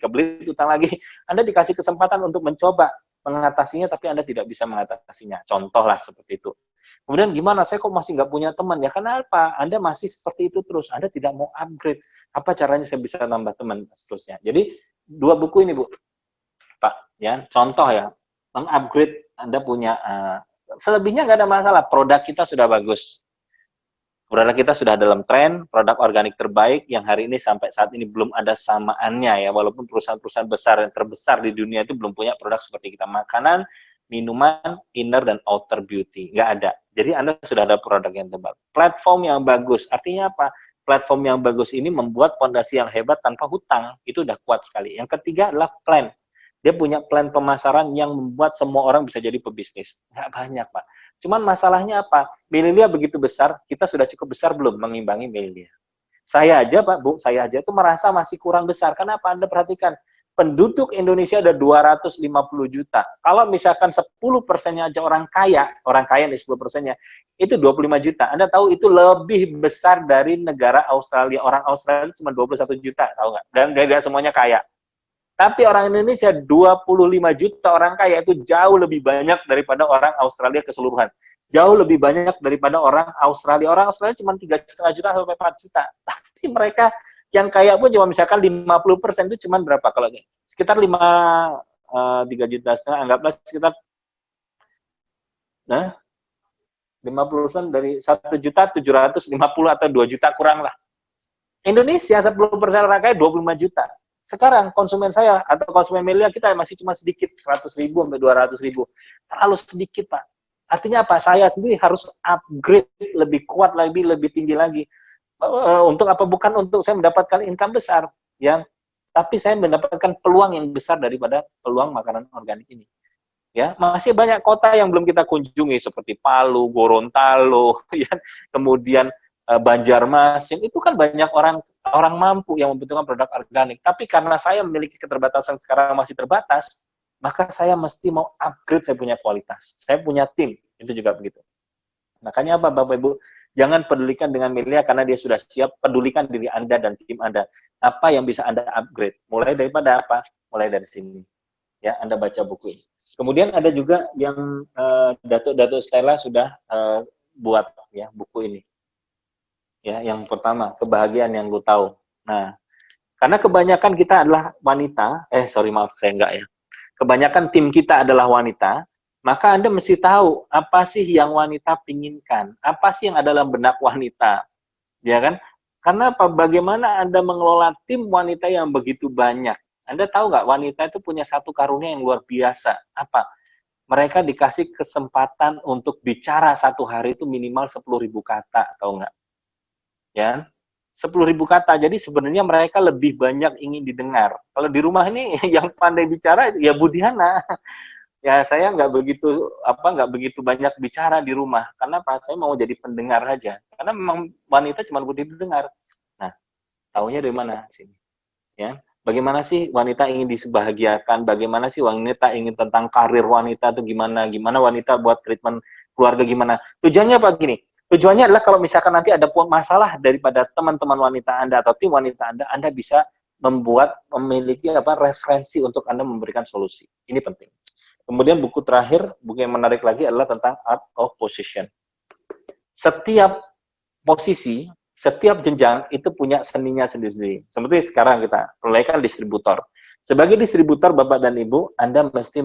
Anda dikasih kesempatan untuk mencoba mengatasinya, tapi Anda tidak bisa mengatasinya. Contoh lah seperti itu. Kemudian gimana? Saya kok masih nggak punya teman? Ya karena apa? Anda masih seperti itu terus. Anda tidak mau upgrade. Apa caranya saya bisa nambah teman? Seterusnya. Jadi 2 buku ini Bu, Pak. Ya, contoh ya. Mengupgrade Anda punya. Selebihnya nggak ada masalah. Produk kita sudah bagus. Produk kita sudah dalam tren, produk organik terbaik yang hari ini sampai saat ini belum ada samaannya ya, walaupun perusahaan-perusahaan besar yang terbesar di dunia itu belum punya produk seperti kita. Makanan, minuman, inner dan outer beauty, nggak ada. Jadi Anda sudah ada produk yang terbaik. Platform yang bagus, artinya apa? Platform yang bagus ini membuat fondasi yang hebat tanpa hutang, itu udah kuat sekali. Yang ketiga adalah plan. Dia punya plan pemasaran yang membuat semua orang bisa jadi pebisnis. Nggak banyak, Pak. Cuman masalahnya apa? Mililia begitu besar, kita sudah cukup besar belum mengimbangi mililia. Saya aja Pak, Bu, saya aja itu merasa masih kurang besar. Kenapa? Anda perhatikan, penduduk Indonesia ada 250 juta. Kalau misalkan 10%-nya aja orang kaya nih 10%-nya, itu 25 juta. Anda tahu itu lebih besar dari negara Australia. Orang Australia cuma 21 juta, tahu nggak? Dan tidak semuanya kaya. Tapi orang Indonesia 25 juta orang kaya itu jauh lebih banyak daripada orang Australia keseluruhan. Jauh lebih banyak daripada orang Australia. Orang Australia cuma 3,5 juta sampai 4 juta. Tapi mereka yang kaya pun cuma misalkan 50% itu cuma berapa kalau ini? Sekitar 3,5 juta, anggaplah sekitar 50% dari 1.750.000 atau 2 juta kurang lah. Indonesia 10% orang kaya 25 juta. Sekarang konsumen saya atau konsumen Melia kita masih cuma sedikit, 100.000 sampai 200.000. Terlalu sedikit, Pak. Artinya apa? Saya sendiri harus upgrade lebih kuat lagi, lebih tinggi lagi. Untuk apa? Bukan untuk saya mendapatkan income besar, ya. Tapi saya mendapatkan peluang yang besar daripada peluang makanan organik ini. Ya, masih banyak kota yang belum kita kunjungi seperti Palu, Gorontalo, ya, kemudian Banjarmasin. Itu kan banyak orang mampu yang membutuhkan produk organik. Tapi karena saya memiliki keterbatasan sekarang masih terbatas, maka saya mesti mau upgrade saya punya kualitas. Saya punya tim, itu juga begitu. Makanya apa, Bapak Ibu? Jangan pedulikan dengan Melia karena dia sudah siap, pedulikan diri Anda dan tim Anda. Apa yang bisa Anda upgrade? Mulai daripada apa? Mulai dari sini. Ya, Anda baca buku ini. Kemudian ada juga yang Datuk Stella sudah buat ya buku ini. Ya, yang pertama, kebahagiaan yang lu tahu. Nah, karena kebanyakan kita adalah wanita, saya enggak ya. Kebanyakan tim kita adalah wanita, maka Anda mesti tahu apa sih yang wanita pinginkan, apa sih yang ada dalam benak wanita, ya kan? Karena apa? Bagaimana Anda mengelola tim wanita yang begitu banyak? Anda tahu nggak, wanita itu punya satu karunia yang luar biasa. Apa? Mereka dikasih kesempatan untuk bicara satu hari itu minimal 10.000 kata, tahu nggak? Ya, 10.000 kata. Jadi sebenarnya mereka lebih banyak ingin didengar. Kalau di rumah ini yang pandai bicara ya Budiana. Ya saya nggak begitu banyak bicara di rumah. Karena apa? Saya mau jadi pendengar aja. Karena memang wanita cuma butuh didengar. Nah, taunya dari mana sini? Ya. Bagaimana sih wanita ingin disebahagiakan? Bagaimana sih wanita ingin tentang karir wanita itu gimana? Gimana wanita buat treatment keluarga gimana? Tujuannya apa gini? Tujuannya adalah kalau misalkan nanti ada masalah daripada teman-teman wanita Anda atau tim wanita Anda bisa memiliki referensi untuk Anda memberikan solusi. Ini penting. Kemudian buku terakhir, buku yang menarik lagi adalah tentang Art of Position. Setiap posisi, setiap jenjang itu punya seninya sendiri-sendiri. Seperti sekarang kita, mulai kan distributor. Sebagai distributor, Bapak dan Ibu, Anda mesti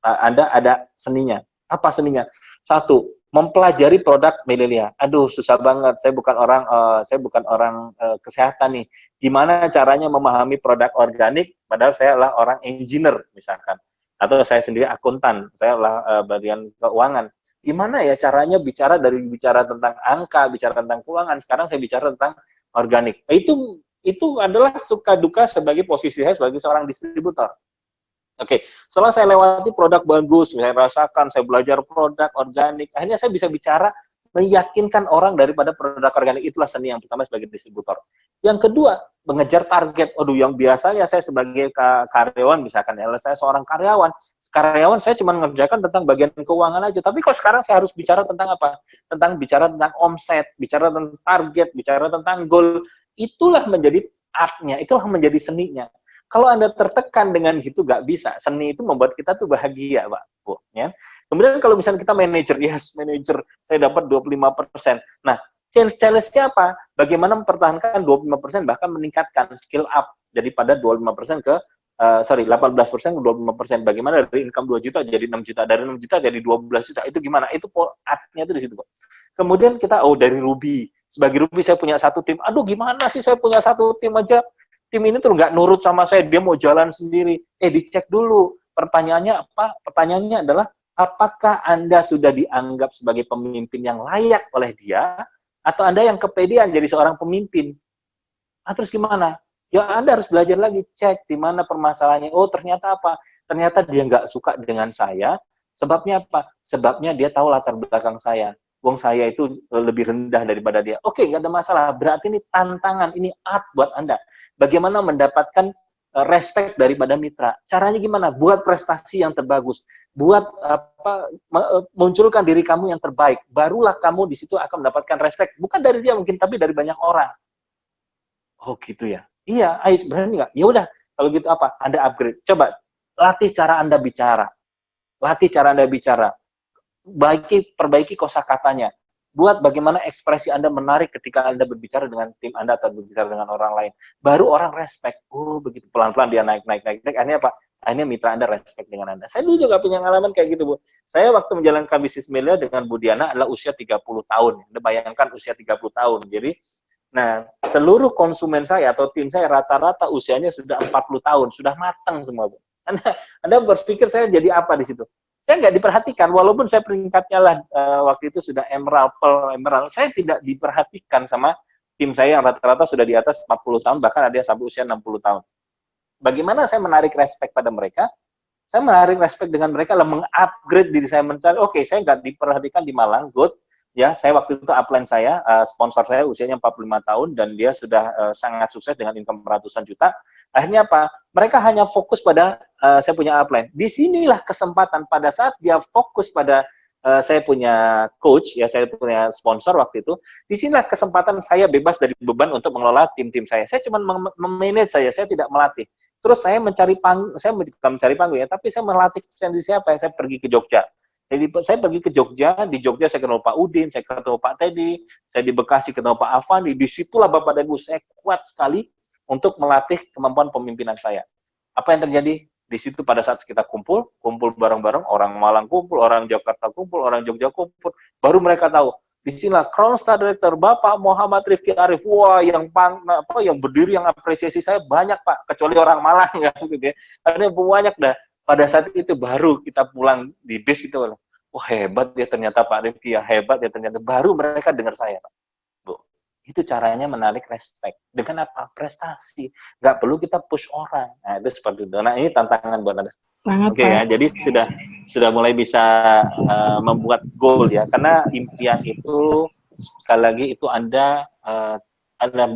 Anda ada seninya. Apa seninya? Satu, mempelajari produk Melia. Aduh, susah banget. Saya bukan orang kesehatan nih. Gimana caranya memahami produk organik? Padahal saya adalah orang engineer misalkan, atau saya sendiri akuntan. Saya adalah bagian keuangan. Gimana ya caranya bicara tentang angka, bicara tentang keuangan. Sekarang saya bicara tentang organik. Itu adalah suka duka sebagai posisi saya sebagai seorang distributor. Oke, setelah saya lewati produk bagus, saya rasakan, saya belajar produk organik, akhirnya saya bisa bicara meyakinkan orang daripada produk organik. Itulah seni yang pertama sebagai distributor. Yang kedua, mengejar target. Aduh, yang biasanya saya sebagai karyawan, misalkan ya, saya seorang karyawan saya cuma mengerjakan tentang bagian keuangan aja. Tapi kok sekarang saya harus bicara tentang apa? Bicara tentang omset, bicara tentang target, bicara tentang goal. Itulah menjadi art-nya, itulah menjadi seninya. Kalau Anda tertekan dengan gitu, nggak bisa. Seni itu membuat kita tuh bahagia, Pak. Bu, ya. Kemudian kalau misalnya kita manajer, manajer, saya dapat 25%. Nah, challenge-nya apa? Bagaimana mempertahankan 25%, bahkan meningkatkan skill up daripada 25% ke 18% ke 25%. Bagaimana dari income 2 juta jadi 6 juta, dari 6 juta jadi 12 juta. Itu gimana? Itu art-nya itu di situ, Pak. Kemudian kita dari Ruby. Sebagai Ruby saya punya satu tim. Aduh, gimana sih saya punya satu tim aja? Tim ini tuh nggak nurut sama saya, dia mau jalan sendiri. Dicek dulu. Pertanyaannya apa? Pertanyaannya adalah, apakah Anda sudah dianggap sebagai pemimpin yang layak oleh dia, atau Anda yang kepedean jadi seorang pemimpin? Terus gimana? Ya Anda harus belajar lagi, cek di mana permasalahannya. Oh, ternyata apa? Ternyata dia nggak suka dengan saya. Sebabnya apa? Sebabnya dia tahu latar belakang saya. Wong saya itu lebih rendah daripada dia. Oke, nggak ada masalah. Berarti ini tantangan, ini art buat Anda. Bagaimana mendapatkan respect daripada mitra. Caranya gimana? Buat prestasi yang terbagus. Buat munculkan diri kamu yang terbaik. Barulah kamu di situ akan mendapatkan respect. Bukan dari dia mungkin, tapi dari banyak orang. Oh gitu ya. Iya, ayo berani nggak? Ya udah, kalau gitu apa? Anda upgrade. Coba latih cara Anda bicara. Latih cara Anda bicara. Perbaiki kosakatanya. Buat bagaimana ekspresi Anda menarik ketika Anda berbicara dengan tim Anda atau berbicara dengan orang lain. Baru orang respect. Oh, begitu pelan-pelan dia naik. Akhirnya apa? Akhirnya mitra Anda respect dengan Anda. Saya dulu juga punya pengalaman kayak gitu, Bu. Saya waktu menjalankan bisnis Melia dengan Bu Diana adalah usia 30 tahun. Anda bayangkan usia 30 tahun. Jadi Nah, seluruh konsumen saya atau tim saya rata-rata usianya sudah 40 tahun, sudah matang semua, Bu. Anda berpikir saya jadi apa di situ? Saya nggak diperhatikan, walaupun saya peringkatnya lah waktu itu sudah emerald, pearl, emerald, saya tidak diperhatikan sama tim saya yang rata-rata sudah di atas 40 tahun, bahkan ada yang sampai usia 60 tahun. Bagaimana saya menarik respect pada mereka? Saya menarik respect dengan mereka lah meng-upgrade diri saya, mencari, oke, saya nggak diperhatikan di Malang, good. Ya, saya waktu itu upline saya, sponsor saya usianya 45 tahun dan dia sudah sangat sukses dengan income ratusan juta. Akhirnya apa? Mereka hanya fokus pada saya punya upline. Disinilah kesempatan pada saat dia fokus pada saya punya coach, ya saya punya sponsor waktu itu. Disinilah kesempatan saya bebas dari beban untuk mengelola tim-tim saya. Saya cuma memanage saya tidak melatih. Terus saya mencari panggung, saya bukan mencari panggung ya, tapi saya melatih sendiri siapa? Saya pergi ke Jogja. Jadi saya pergi ke Jogja, di Jogja saya ketemu Pak Udin, saya ketemu Pak Teddy, saya di Bekasi ketemu Pak Afandi, disitulah Bapak dan Ibu saya kuat sekali untuk melatih kemampuan pemimpinan saya. Apa yang terjadi? Di situ pada saat kita kumpul bareng-bareng, orang Malang kumpul, orang Jakarta kumpul, orang Jogja kumpul, baru mereka tahu, disinilah Crown Star Director Bapak Muhammad Rifki Arif, wah yang berdiri, yang apresiasi saya banyak Pak, kecuali orang Malang ya, gitu ya. Karena banyak dah. Pada saat itu baru kita pulang di bis itu, wah hebat ya ternyata Pak Rifki, ya hebat ya ternyata, baru mereka dengar saya Pak. Bu, itu caranya menarik respect. Dengan apa? Prestasi. Nggak perlu kita push orang. Nah itu seperti itu. Nah ini tantangan buat Anda. Oke ya, jadi sudah mulai bisa membuat goal ya, karena impian itu sekali lagi itu Anda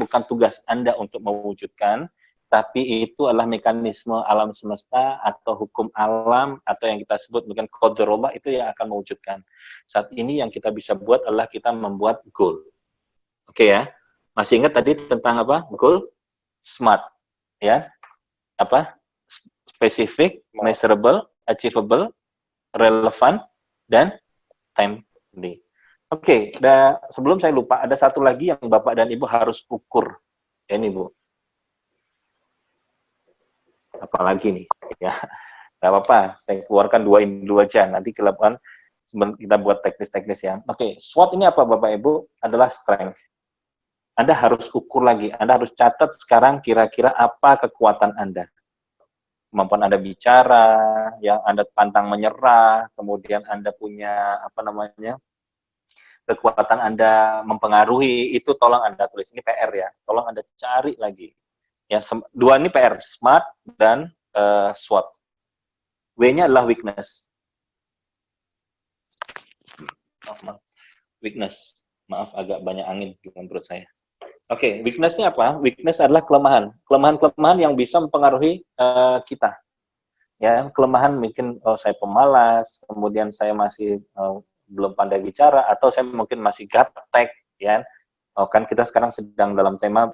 bukan tugas Anda untuk mewujudkan, tapi itu adalah mekanisme alam semesta atau hukum alam atau yang kita sebut mungkin qadarullah itu yang akan mewujudkan. Saat ini yang kita bisa buat adalah kita membuat goal. Oke ya. Masih ingat tadi tentang apa? Goal, SMART ya. Apa? Specific, measurable, achievable, relevant, dan timely. Oke, sebelum saya lupa, ada satu lagi yang Bapak dan Ibu harus ukur. Ya, ini Bu. Apalagi nih ya, nggak apa-apa, saya keluarkan dua aja, nanti kita buat teknis-teknis ya. Oke, SWOT ini apa Bapak Ibu? Adalah strength. Anda harus ukur lagi, Anda harus catat sekarang kira-kira apa kekuatan Anda. Kemampuan Anda bicara, yang Anda pantang menyerah, kemudian Anda punya kekuatan Anda mempengaruhi, itu tolong Anda tulis, ini PR ya, tolong Anda cari lagi. Ya, dua ini PR, SMART dan SWOT. W-nya adalah weakness. Weakness. Maaf, agak banyak angin di perut saya. Oke, weakness-nya apa? Weakness adalah kelemahan. Kelemahan-kelemahan yang bisa mempengaruhi kita. Ya, kelemahan mungkin saya pemalas, kemudian saya masih belum pandai bicara, atau saya mungkin masih gaptek, ya. Kan kita sekarang sedang dalam tema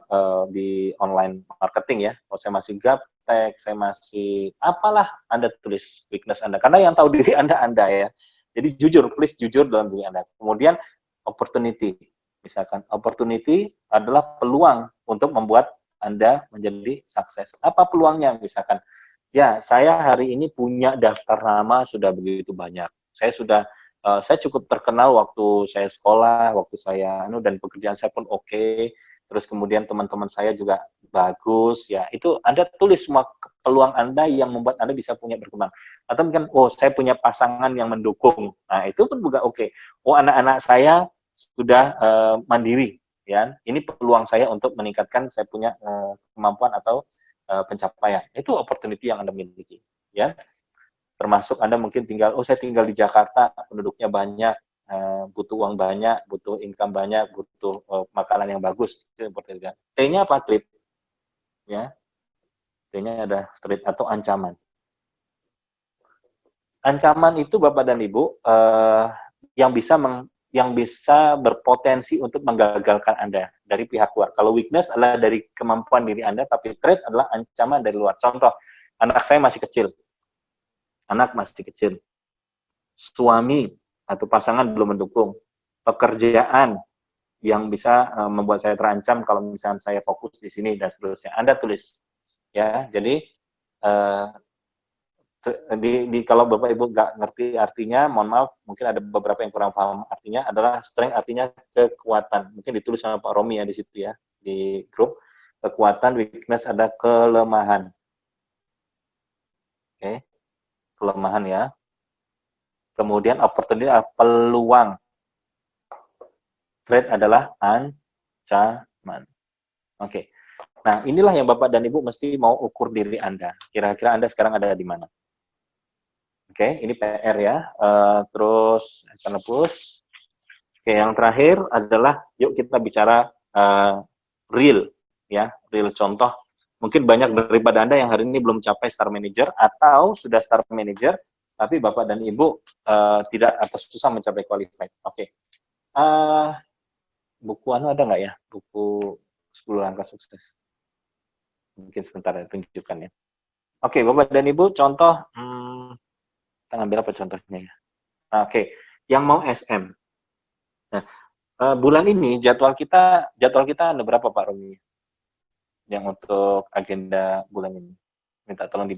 di online marketing ya. Kalau saya masih gaptek, saya masih apalah, Anda tulis weakness Anda. Karena yang tahu diri Anda ya. Jadi jujur, please jujur dalam diri Anda. Kemudian opportunity. Misalkan opportunity adalah peluang untuk membuat Anda menjadi sukses. Apa peluangnya? Misalkan, ya saya hari ini punya daftar nama sudah begitu banyak. Saya cukup terkenal waktu saya sekolah, waktu saya dan pekerjaan saya pun oke. Terus kemudian teman-teman saya juga bagus, ya itu Anda tulis semua peluang Anda yang membuat Anda bisa punya berkembang. Atau mungkin, saya punya pasangan yang mendukung. Nah itu pun juga oke. Anak-anak saya sudah mandiri, ya. Ini peluang saya untuk meningkatkan saya punya kemampuan atau pencapaian. Itu opportunity yang Anda miliki, ya. Termasuk Anda mungkin saya tinggal di Jakarta, penduduknya banyak, butuh uang banyak, butuh income banyak, butuh makanan yang bagus. Itu opportunity. T-nya apa? Threat. Ya. T-nya ada threat atau ancaman. Ancaman itu Bapak dan Ibu yang bisa berpotensi untuk menggagalkan Anda dari pihak luar. Kalau weakness adalah dari kemampuan diri Anda, tapi threat adalah ancaman dari luar. Contoh, anak saya masih kecil. Anak masih kecil, suami atau pasangan belum mendukung, pekerjaan yang bisa membuat saya terancam kalau misalnya saya fokus di sini dan seterusnya. Anda tulis, ya. Jadi kalau Bapak Ibu nggak ngerti artinya, mohon maaf, mungkin ada beberapa yang kurang paham artinya. Adalah strength artinya kekuatan. Mungkin ditulis sama Pak Romi ya di situ ya. di grup. Kekuatan, weakness ada kelemahan. Oke, kelemahan ya. Kemudian opportunity adalah peluang. Threat adalah ancaman. Oke. Nah, inilah yang Bapak dan Ibu mesti mau ukur diri Anda. Kira-kira Anda sekarang ada di mana? Oke, ini PR ya. Terus akan hapus. Oke, yang terakhir adalah yuk kita bicara real ya, real contoh. Mungkin banyak daripada Anda yang hari ini belum capai Star Manager atau sudah Star Manager tapi Bapak dan Ibu tidak atau susah mencapai qualified. Oke. Buku ada nggak ya? Buku 10 langkah sukses. Mungkin sebentar ya, tunjukkan ya. Oke, Bapak dan Ibu, contoh, kita ngambil apa contohnya ya? Oke, yang mau SM. Nah, bulan ini jadwal kita ada berapa Pak Romi? Yang untuk agenda bulan ini. Minta tolong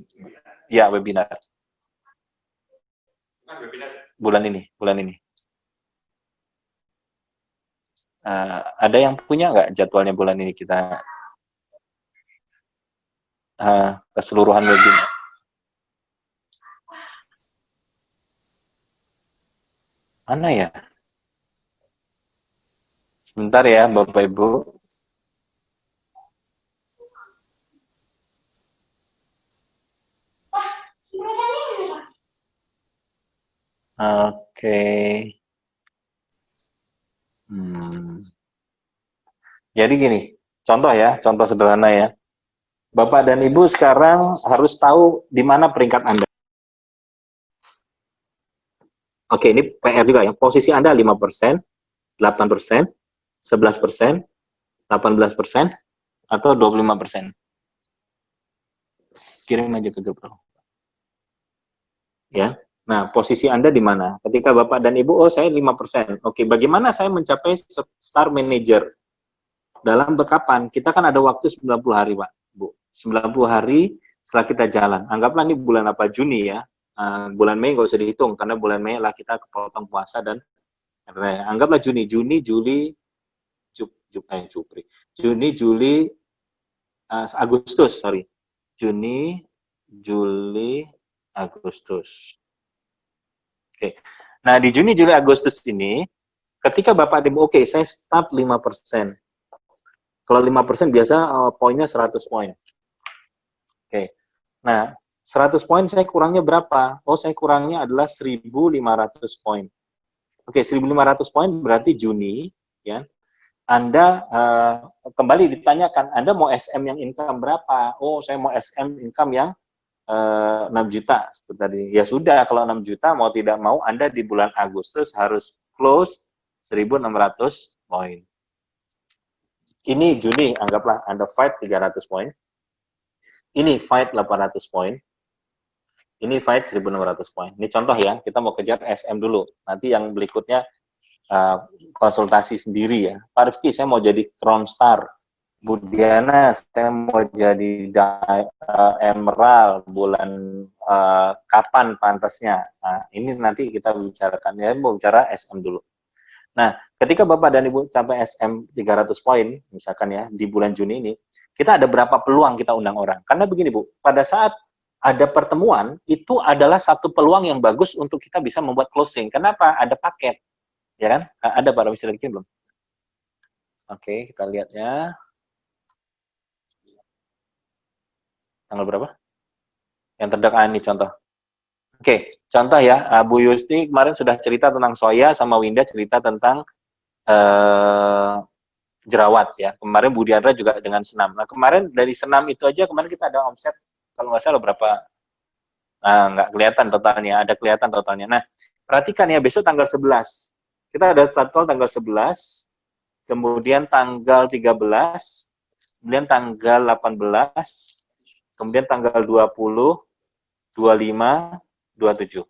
ya, webinar. Bulan ini. Ada yang punya nggak jadwalnya bulan ini kita keseluruhan webinar? Mana ya? Sebentar ya, Bapak Ibu. Oke. Jadi gini, contoh sederhana ya. Bapak dan Ibu sekarang harus tahu di mana peringkat Anda. Oke, ini PR juga ya. Posisi Anda 5%, 8%, 11%, 18%, atau 25%. Kirim aja ke grup. Ya. Nah, posisi Anda di mana? Ketika Bapak dan Ibu, saya 5%. Oke, bagaimana saya mencapai Star Manager? Dalam berkapan? Kita kan ada waktu 90 hari, Pak, Bu. 90 hari setelah kita jalan. Anggaplah ini bulan apa? Juni ya. Bulan Mei nggak usah dihitung, karena bulan Mei lah kita kepotong puasa dan anggaplah Juni, Juli, Agustus, sorry. Juni, Juli, Agustus. Oke. Nah, di Juni, Juli, Agustus ini, ketika Bapak Ibu, oke, saya start 5%. Kalau 5% biasa poinnya 100 poin. Oke. Nah, 100 poin saya kurangnya berapa? Oh, saya kurangnya adalah 1.500 poin. Oke, 1.500 poin berarti Juni, ya. Anda kembali ditanyakan, Anda mau SM yang income berapa? Oh, saya mau SM income yang 6 juta seperti tadi. Ya sudah, kalau 6 juta mau tidak mau Anda di bulan Agustus harus close 1.600 poin. Ini Juni, anggaplah Anda fight 300 poin. Ini fight 800 poin. Ini fight 1.600 poin. Ini contoh ya, kita mau kejar SM dulu. Nanti yang berikutnya konsultasi sendiri ya. Pak Rifki, saya mau jadi Crown Star. Bu Diana, saya mau jadi Emerald. Bulan kapan pantasnya? Nah, ini nanti kita bicarakan. Ya, mau bicara SM dulu. Nah, ketika Bapak dan Ibu sampai SM 300 poin, misalkan ya, di bulan Juni ini, kita ada berapa peluang kita undang orang? Karena begini Bu, pada saat ada pertemuan, itu adalah satu peluang yang bagus untuk kita bisa membuat closing. Kenapa? Ada paket. Ya kan? Ada Pak Romi, sudah bikin belum? Oke, kita lihat ya. Tanggal berapa? Yang terdekat ini contoh. Oke, contoh ya, Bu Yusti kemarin sudah cerita tentang soya, sama Winda cerita tentang jerawat ya. Kemarin Bu Diandra juga dengan senam. Nah, kemarin dari senam itu aja, kemarin kita ada omset, kalau nggak salah berapa, nggak kelihatan totalnya, ada kelihatan totalnya. Nah, perhatikan ya, besok tanggal 11. Kita ada jadwal tanggal 11, kemudian tanggal 13, kemudian tanggal 18, kemudian tanggal 20, 25, 27.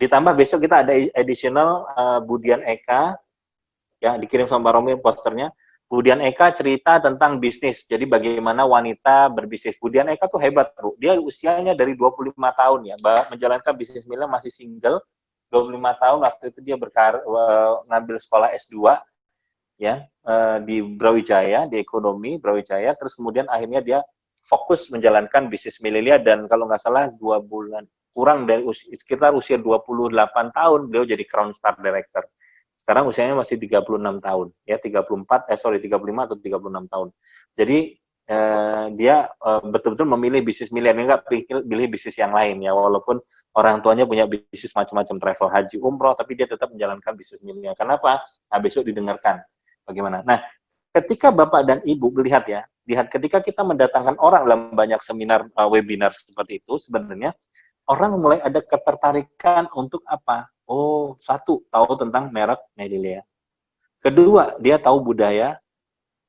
Ditambah besok kita ada additional Budian Eka, ya dikirim sama Romi posternya. Budian Eka cerita tentang bisnis, jadi bagaimana wanita berbisnis. Budian Eka tuh hebat, Bu. Dia usianya dari 25 tahun ya, menjalankan bisnis milik, masih single, 25 tahun waktu itu dia ngambil sekolah S2, ya, di Brawijaya, di ekonomi Brawijaya, terus kemudian akhirnya dia fokus menjalankan bisnis Melilia, dan kalau nggak salah 2 bulan, kurang dari sekitar usia 28 tahun, beliau jadi Crown Star Director. Sekarang usianya masih 36 tahun, ya 35 atau 36 tahun. Jadi dia betul-betul memilih bisnis Melilia, nggak pilih bisnis yang lain ya, walaupun orang tuanya punya bisnis macam-macam travel haji umroh, tapi dia tetap menjalankan bisnis Melilia. Kenapa? Nah, besok didengarkan bagaimana. Nah, ketika Bapak dan Ibu melihat ya, lihat ketika kita mendatangkan orang dalam banyak seminar, webinar seperti itu, sebenarnya orang mulai ada ketertarikan untuk apa? Oh, satu, tahu tentang merek Melilia. Kedua, dia tahu budaya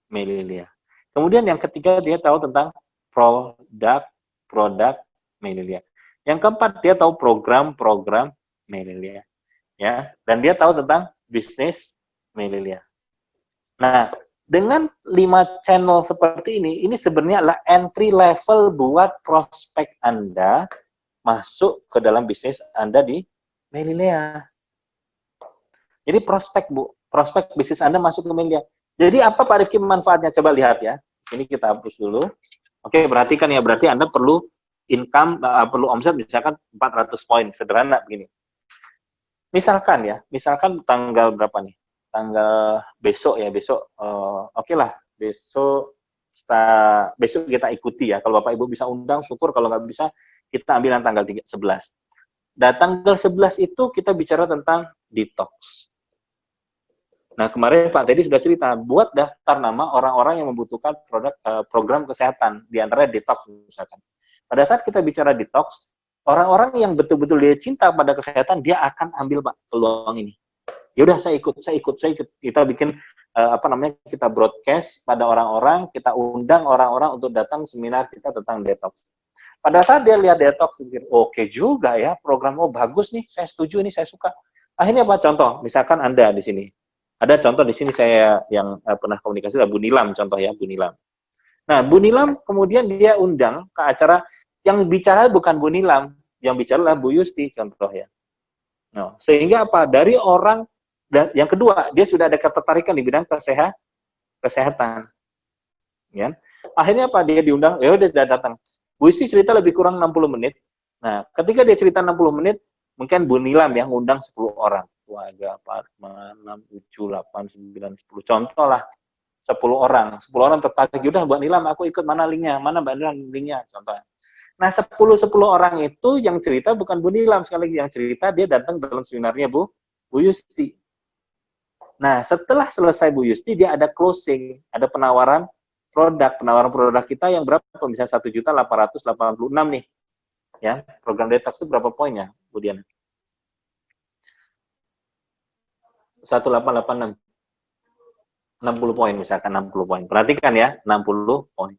Melilia. Kemudian yang ketiga, dia tahu tentang produk Melilia. Yang keempat, dia tahu program-program Melilia. Ya, dan dia tahu tentang bisnis Melilia. Nah, dengan 5 channel seperti ini sebenarnya adalah entry level buat prospek Anda masuk ke dalam bisnis Anda di Melilia. Jadi prospek bisnis Anda masuk ke Melilia. Jadi apa Pak Rifki manfaatnya? Coba lihat ya. Sini kita hapus dulu. Oke, perhatikan ya, berarti Anda perlu income, perlu omset misalkan 400 poin, sederhana begini. Misalkan tanggal berapa nih? Tanggal besok ya, oke lah, besok kita ikuti ya. Kalau Bapak Ibu bisa undang, syukur. Kalau nggak bisa, kita ambil tanggal 11. Dan tanggal 11 itu kita bicara tentang detox. Nah, kemarin Pak Teddy sudah cerita, buat daftar nama orang-orang yang membutuhkan program kesehatan, di antara detox misalkan. Pada saat kita bicara detox, orang-orang yang betul-betul dia cinta pada kesehatan, dia akan ambil Pak peluang ini. Ya udah, saya ikut. Kita bikin kita broadcast pada orang-orang, kita undang orang-orang untuk datang seminar kita tentang detox. Pada saat dia lihat detox, pikir, oke juga ya, program bagus nih, saya setuju, ini saya suka. Akhirnya apa? Contoh, misalkan Anda di sini. Ada contoh di sini saya yang pernah komunikasi, Bu Nilam, contoh ya, Bu Nilam. Nah, Bu Nilam kemudian dia undang ke acara, yang bicara bukan Bu Nilam, yang bicara adalah Bu Yusti, contoh ya. Nah, sehingga apa? Dari orang, dan yang kedua, dia sudah ada ketertarikan di bidang kesehatan. Ya. Akhirnya apa? Dia diundang, ya udah datang. Bu Yusti cerita lebih kurang 60 menit. Nah, ketika dia cerita 60 menit, mungkin Bu Nilam yang ngundang 10 orang. 2, 4, 5, 6, 7, 8, 9, 10. Contoh lah, 10 orang. 10 orang tertarik, udah Mbak Nilam, aku ikut, mana linknya? Mana Mbak Nilam linknya? Contohnya. Nah, 10 orang itu yang cerita bukan Bu Nilam, sekali lagi yang cerita dia datang dalam seminarnya Bu Yusti. Nah, setelah selesai Bu Yusti, dia ada closing, ada penawaran produk kita yang berapa? Misalnya 1.886 nih. Ya, program detox itu berapa poinnya, Bu Diana? 1886. 60 poin misalkan, 60 poin. Perhatikan ya, 60 poin.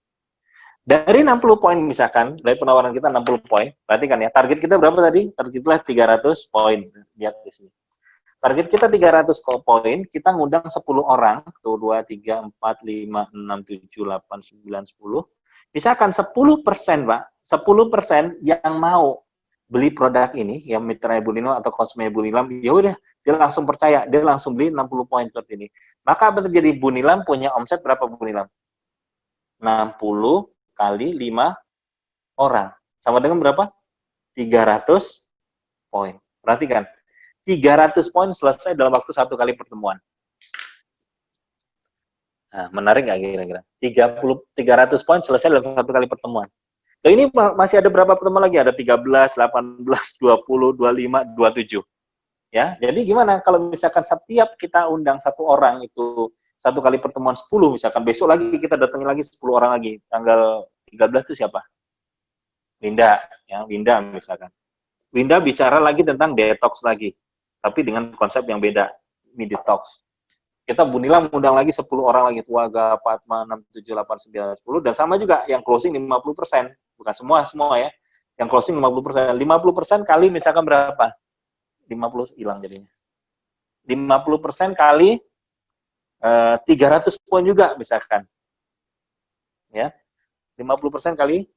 Dari 60 poin misalkan, dari penawaran kita 60 poin, perhatikan ya, target kita berapa tadi? Target kita 300 poin. Lihat di sini. Target kita 300 poin, kita ngundang 10 orang, 1, 2, 3, 4, 5, 6, 7, 8, 9, 10. Misalkan 10%, Pak, 10% yang mau beli produk ini, yang mitra Bu Nilam atau konsumen Bu Nilam, ya udah, dia langsung percaya, dia langsung beli 60 poin seperti ini. Maka apa terjadi? Bu Nilam punya omset berapa Bu Nilam? 60 kali 5 orang. Sama dengan berapa? 300 poin. Perhatikan, 300 poin selesai dalam waktu 1 kali pertemuan. Nah, menarik nggak kira-kira? 300 poin selesai dalam 1 kali pertemuan. Nah, ini masih ada berapa pertemuan lagi? Ada 13, 18, 20, 25, 27. Ya, jadi gimana kalau misalkan setiap kita undang 1 orang itu 1 kali pertemuan 10, misalkan besok lagi kita datangin lagi 10 orang lagi. Tanggal 13 itu siapa? Winda, ya, Winda misalkan. Winda bicara lagi tentang detox lagi, tapi dengan konsep yang beda, mie detox. Kita Bu Nilam undang lagi 10 orang lagi, 2, 4, 5, 6, 7, 8, 9, 10, dan sama juga yang closing 50%, bukan semua ya, yang closing 50%. 50% kali misalkan berapa? 50 hilang jadinya. 50% kali 300 poin juga misalkan. Ya. 50% kali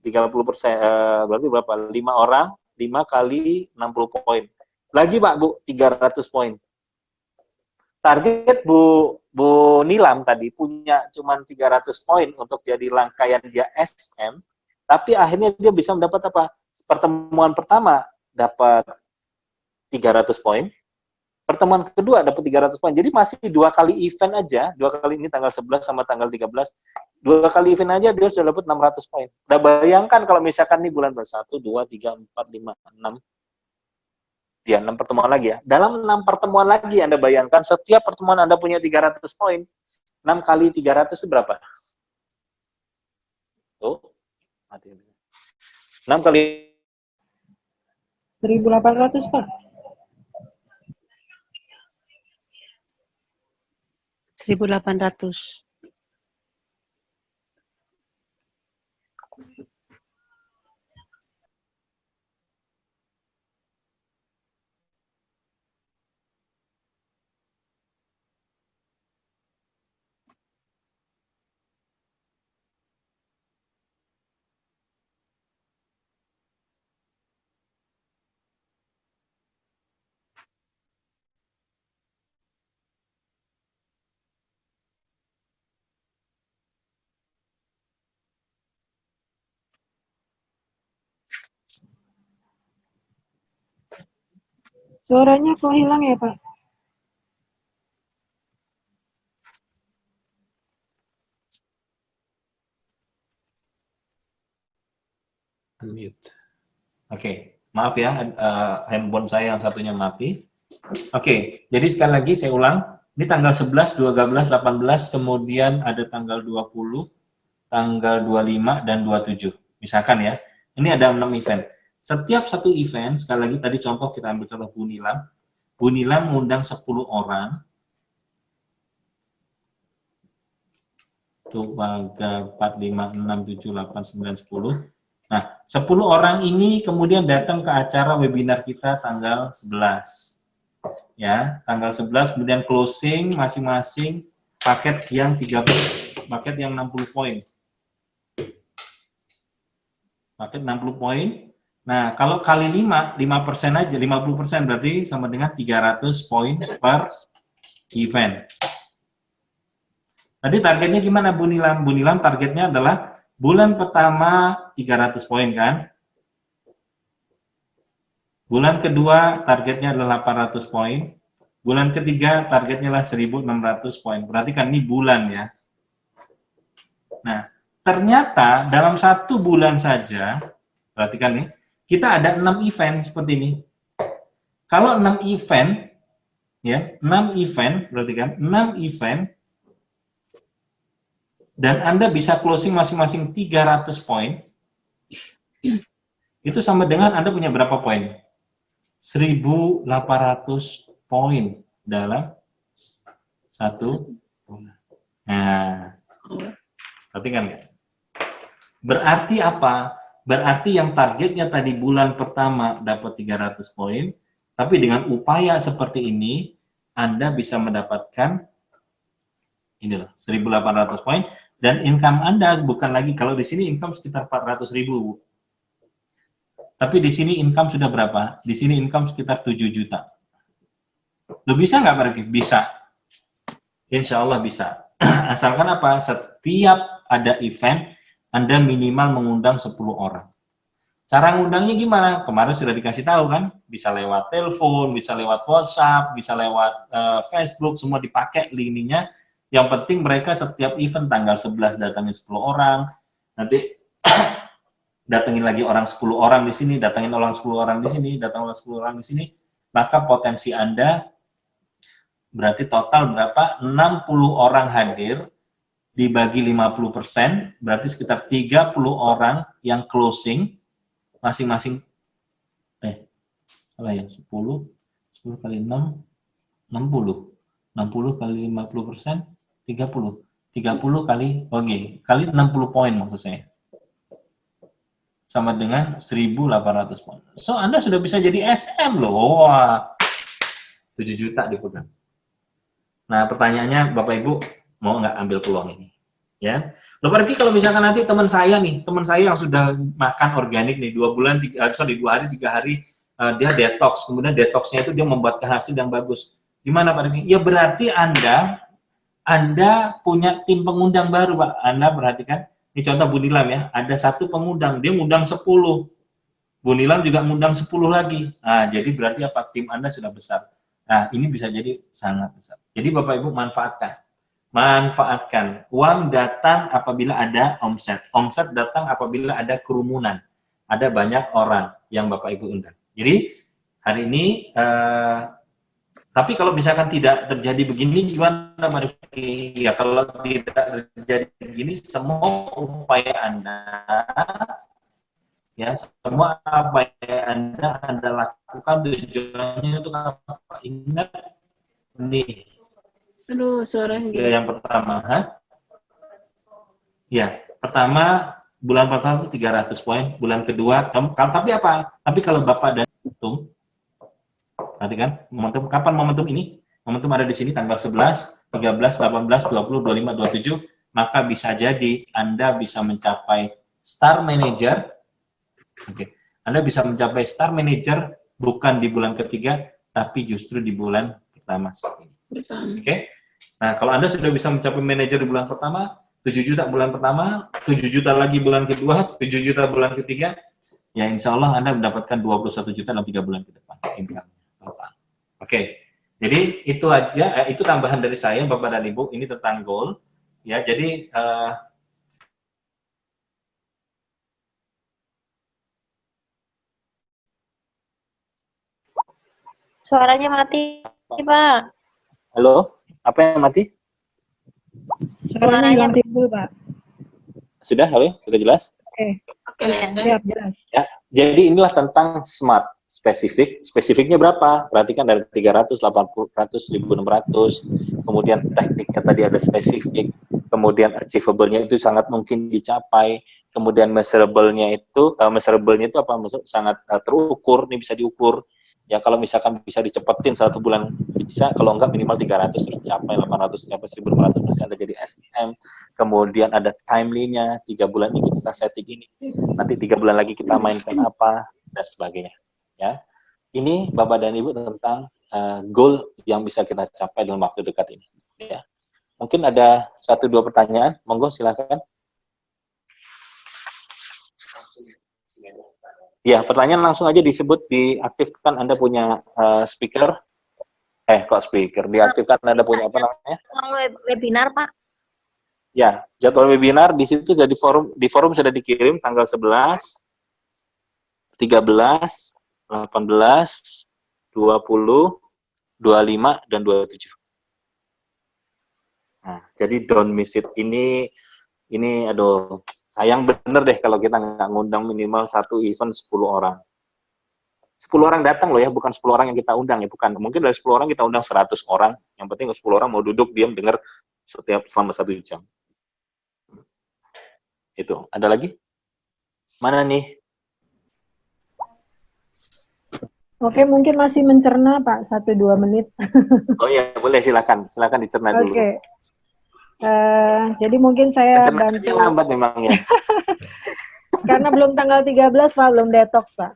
30%, berarti berapa? 5 orang, 5 kali 60 poin. Lagi Pak, Bu, 300 poin. target Bu Nilam tadi punya cuman 300 poin untuk jadi rangkaian dia SM, tapi akhirnya dia bisa mendapat apa? Pertemuan pertama dapat 300 poin, pertemuan kedua dapat 300 poin. Jadi masih 2 kali event aja, 2 kali ini tanggal 11 sama tanggal 13, 2 kali event aja dia sudah dapat 600 poin. Udah bayangkan kalau misalkan nih bulan 1, 2, 3, 4, 5, 6, dia 6 pertemuan lagi ya. Dalam 6 pertemuan lagi Anda bayangkan setiap pertemuan Anda punya 300 poin. 6 kali 300 itu berapa? Tuh. 6 kali
1.800, Pak.
1.800.
Suaranya kok hilang ya, Pak?
Mute. Oke, maaf ya, handphone saya yang satunya mati. Oke, jadi sekali lagi saya ulang, ini tanggal 11, 12, 18, kemudian ada tanggal 20, tanggal 25, dan 27. Misalkan ya, ini ada 6 event. Setiap satu event, sekali lagi tadi contoh kita ambil contoh Bu Nilam. Bu Nilam mengundang 10 orang. Tuh, 3, 4, 5, 6, 7, 8, 9, 10. Nah, 10 orang ini kemudian datang ke acara webinar kita tanggal 11. Ya, tanggal 11 kemudian closing masing-masing paket yang 30, paket yang 60 poin. Paket 60 poin. Nah, kalau kali 5% aja, 50% berarti sama dengan 300 poin per event. Tadi targetnya gimana Bu Nilam? Bu Nilam targetnya adalah bulan pertama 300 poin kan? Bulan kedua targetnya adalah 800 poin. Bulan ketiga targetnya adalah 1.600 poin. Perhatikan ini bulan ya. Nah, ternyata dalam 1 bulan saja, perhatikan nih, kita ada 6 event seperti ini. Kalau 6 event, ya, 6 event, perhatikan, 6 event, dan Anda bisa closing masing-masing 300 poin, itu sama dengan Anda punya berapa poin? 1.800 poin dalam 1 bulan. Nah, perhatikan nggak? Berarti apa? Berarti yang targetnya tadi bulan pertama dapat 300 poin, tapi dengan upaya seperti ini, Anda bisa mendapatkan inilah 1.800 poin, dan income Anda bukan lagi, kalau di sini income sekitar 400.000. Tapi di sini income sudah berapa? Di sini income sekitar 7 juta. Lo bisa nggak Pak Rifki? Bisa. Insya Allah bisa. Asalkan apa? Setiap ada event, Anda minimal mengundang 10 orang. Cara ngundangnya gimana? Kemarin sudah dikasih tahu kan? Bisa lewat telepon, bisa lewat WhatsApp, bisa lewat Facebook, semua dipakai linknya. Yang penting mereka setiap event tanggal 11 datangin 10 orang, nanti datangin lagi orang 10 orang di sini, datangin orang 10 orang di sini, datangin orang 10 orang di sini, maka potensi Anda berarti total berapa? 60 orang hadir, dibagi 50%, berarti sekitar 30 orang yang closing, masing-masing, salah ya, 10 kali 6, 60. 60 kali 50%, 30 kali, oke, kali 60 poin maksud saya. Sama dengan 1.800 poin. So, Anda sudah bisa jadi SM loh. Wah, 7 juta dipegang. Nah, pertanyaannya Bapak Ibu, mau nggak ambil peluang ini? Ya. Loh, berarti kalau misalkan nanti teman saya yang sudah makan organik nih 2 bulan, 2 hari, 3 hari, dia detox, kemudian detoxnya itu dia membuatkan hasil yang bagus.
Gimana Pak Rifki? Ya berarti Anda punya tim pengundang baru, Pak. Anda perhatikan, ini contoh Bu Nilam ya, ada satu pengundang, dia ngundang 10. Bu Nilam juga ngundang 10 lagi. Nah, jadi berarti apa? Tim Anda sudah besar. Nah, ini bisa jadi sangat besar. Jadi Bapak Ibu manfaatkan. Manfaatkan. Uang datang apabila ada omset. Omset datang apabila ada kerumunan. Ada banyak orang yang Bapak Ibu undang. Jadi, hari ini tapi kalau misalkan tidak terjadi begini, gimana Pak Rifki? Ya kalau tidak terjadi begini, semua upaya Anda, ya semua apa yang Anda lakukan tujuannya itu apa? Ingat nih.
Aduh, suaranya.
Yang pertama, ya pertama bulan pertama itu 300 poin, bulan kedua, tapi apa? Tapi kalau Bapak dan hitung, nanti kan momentum, kapan momentum ini? Momentum ada di sini tanggal 11, 13, 18, 20, 25, 27, maka bisa jadi Anda bisa mencapai star manager. Oke. Anda bisa mencapai star manager bukan di bulan ketiga, tapi justru di bulan pertama seperti ini. Oke. Nah, kalau Anda sudah bisa mencapai manajer di bulan pertama, 7 juta bulan pertama, 7 juta lagi bulan kedua, 7 juta bulan ketiga, ya insya Allah Anda mendapatkan 21 juta dalam 3 bulan ke depan. Oke, jadi itu aja, itu tambahan dari saya Bapak dan Ibu, ini tentang goal. Ya, jadi
Suaranya mati, Pak.
Halo, apa yang mati?
Suaranya
timbul, Pak.
Sudah, halo, sudah jelas?
Oke,
Siap, jelas.
Ya, jadi inilah tentang smart. Spesifiknya berapa? Perhatikan dari 300, 800, 1600, kemudian tekniknya tadi ada spesifik, kemudian achievable-nya itu sangat mungkin dicapai, kemudian measurable-nya itu apa? Maksud sangat terukur, ini bisa diukur. Ya kalau misalkan bisa dicepetin 1 bulan bisa, kalau enggak minimal 300 terus capai 800 sampai 1500 pasti Anda jadi SDM. Kemudian ada timely-nya, 3 bulan ini kita setting ini, nanti 3 bulan lagi kita mainkan apa dan sebagainya. Ya, ini Bapak dan Ibu tentang goal yang bisa kita capai dalam waktu dekat ini. Ya, mungkin ada 1-2 pertanyaan, monggo silakan. Ya, pertanyaan langsung aja disebut, diaktifkan. Anda punya speaker. Kok speaker? Diaktifkan, Anda punya apa namanya?
Webinar, Pak.
Ya, jadwal webinar di situ sudah di forum sudah dikirim tanggal 11, 13, 18, 20, 25, dan 27. Nah, jadi don't miss it. Ini aduh, sayang bener deh kalau kita nggak ngundang minimal 1 event 10 orang. 10 orang datang loh ya, bukan 10 orang yang kita undang ya, bukan. Mungkin dari 10 orang kita undang 100 orang, yang penting 10 orang mau duduk diam dengar selama 1 jam. Itu, ada lagi? Mana nih?
Oke, mungkin masih mencerna, Pak, 1-2 menit.
Oh iya, boleh, silakan dicerna dulu.
Oke. Jadi mungkin saya
Pencernaannya
bantu.
lambat memang ya.
Karena belum tanggal 13, Pak, belum detox, Pak.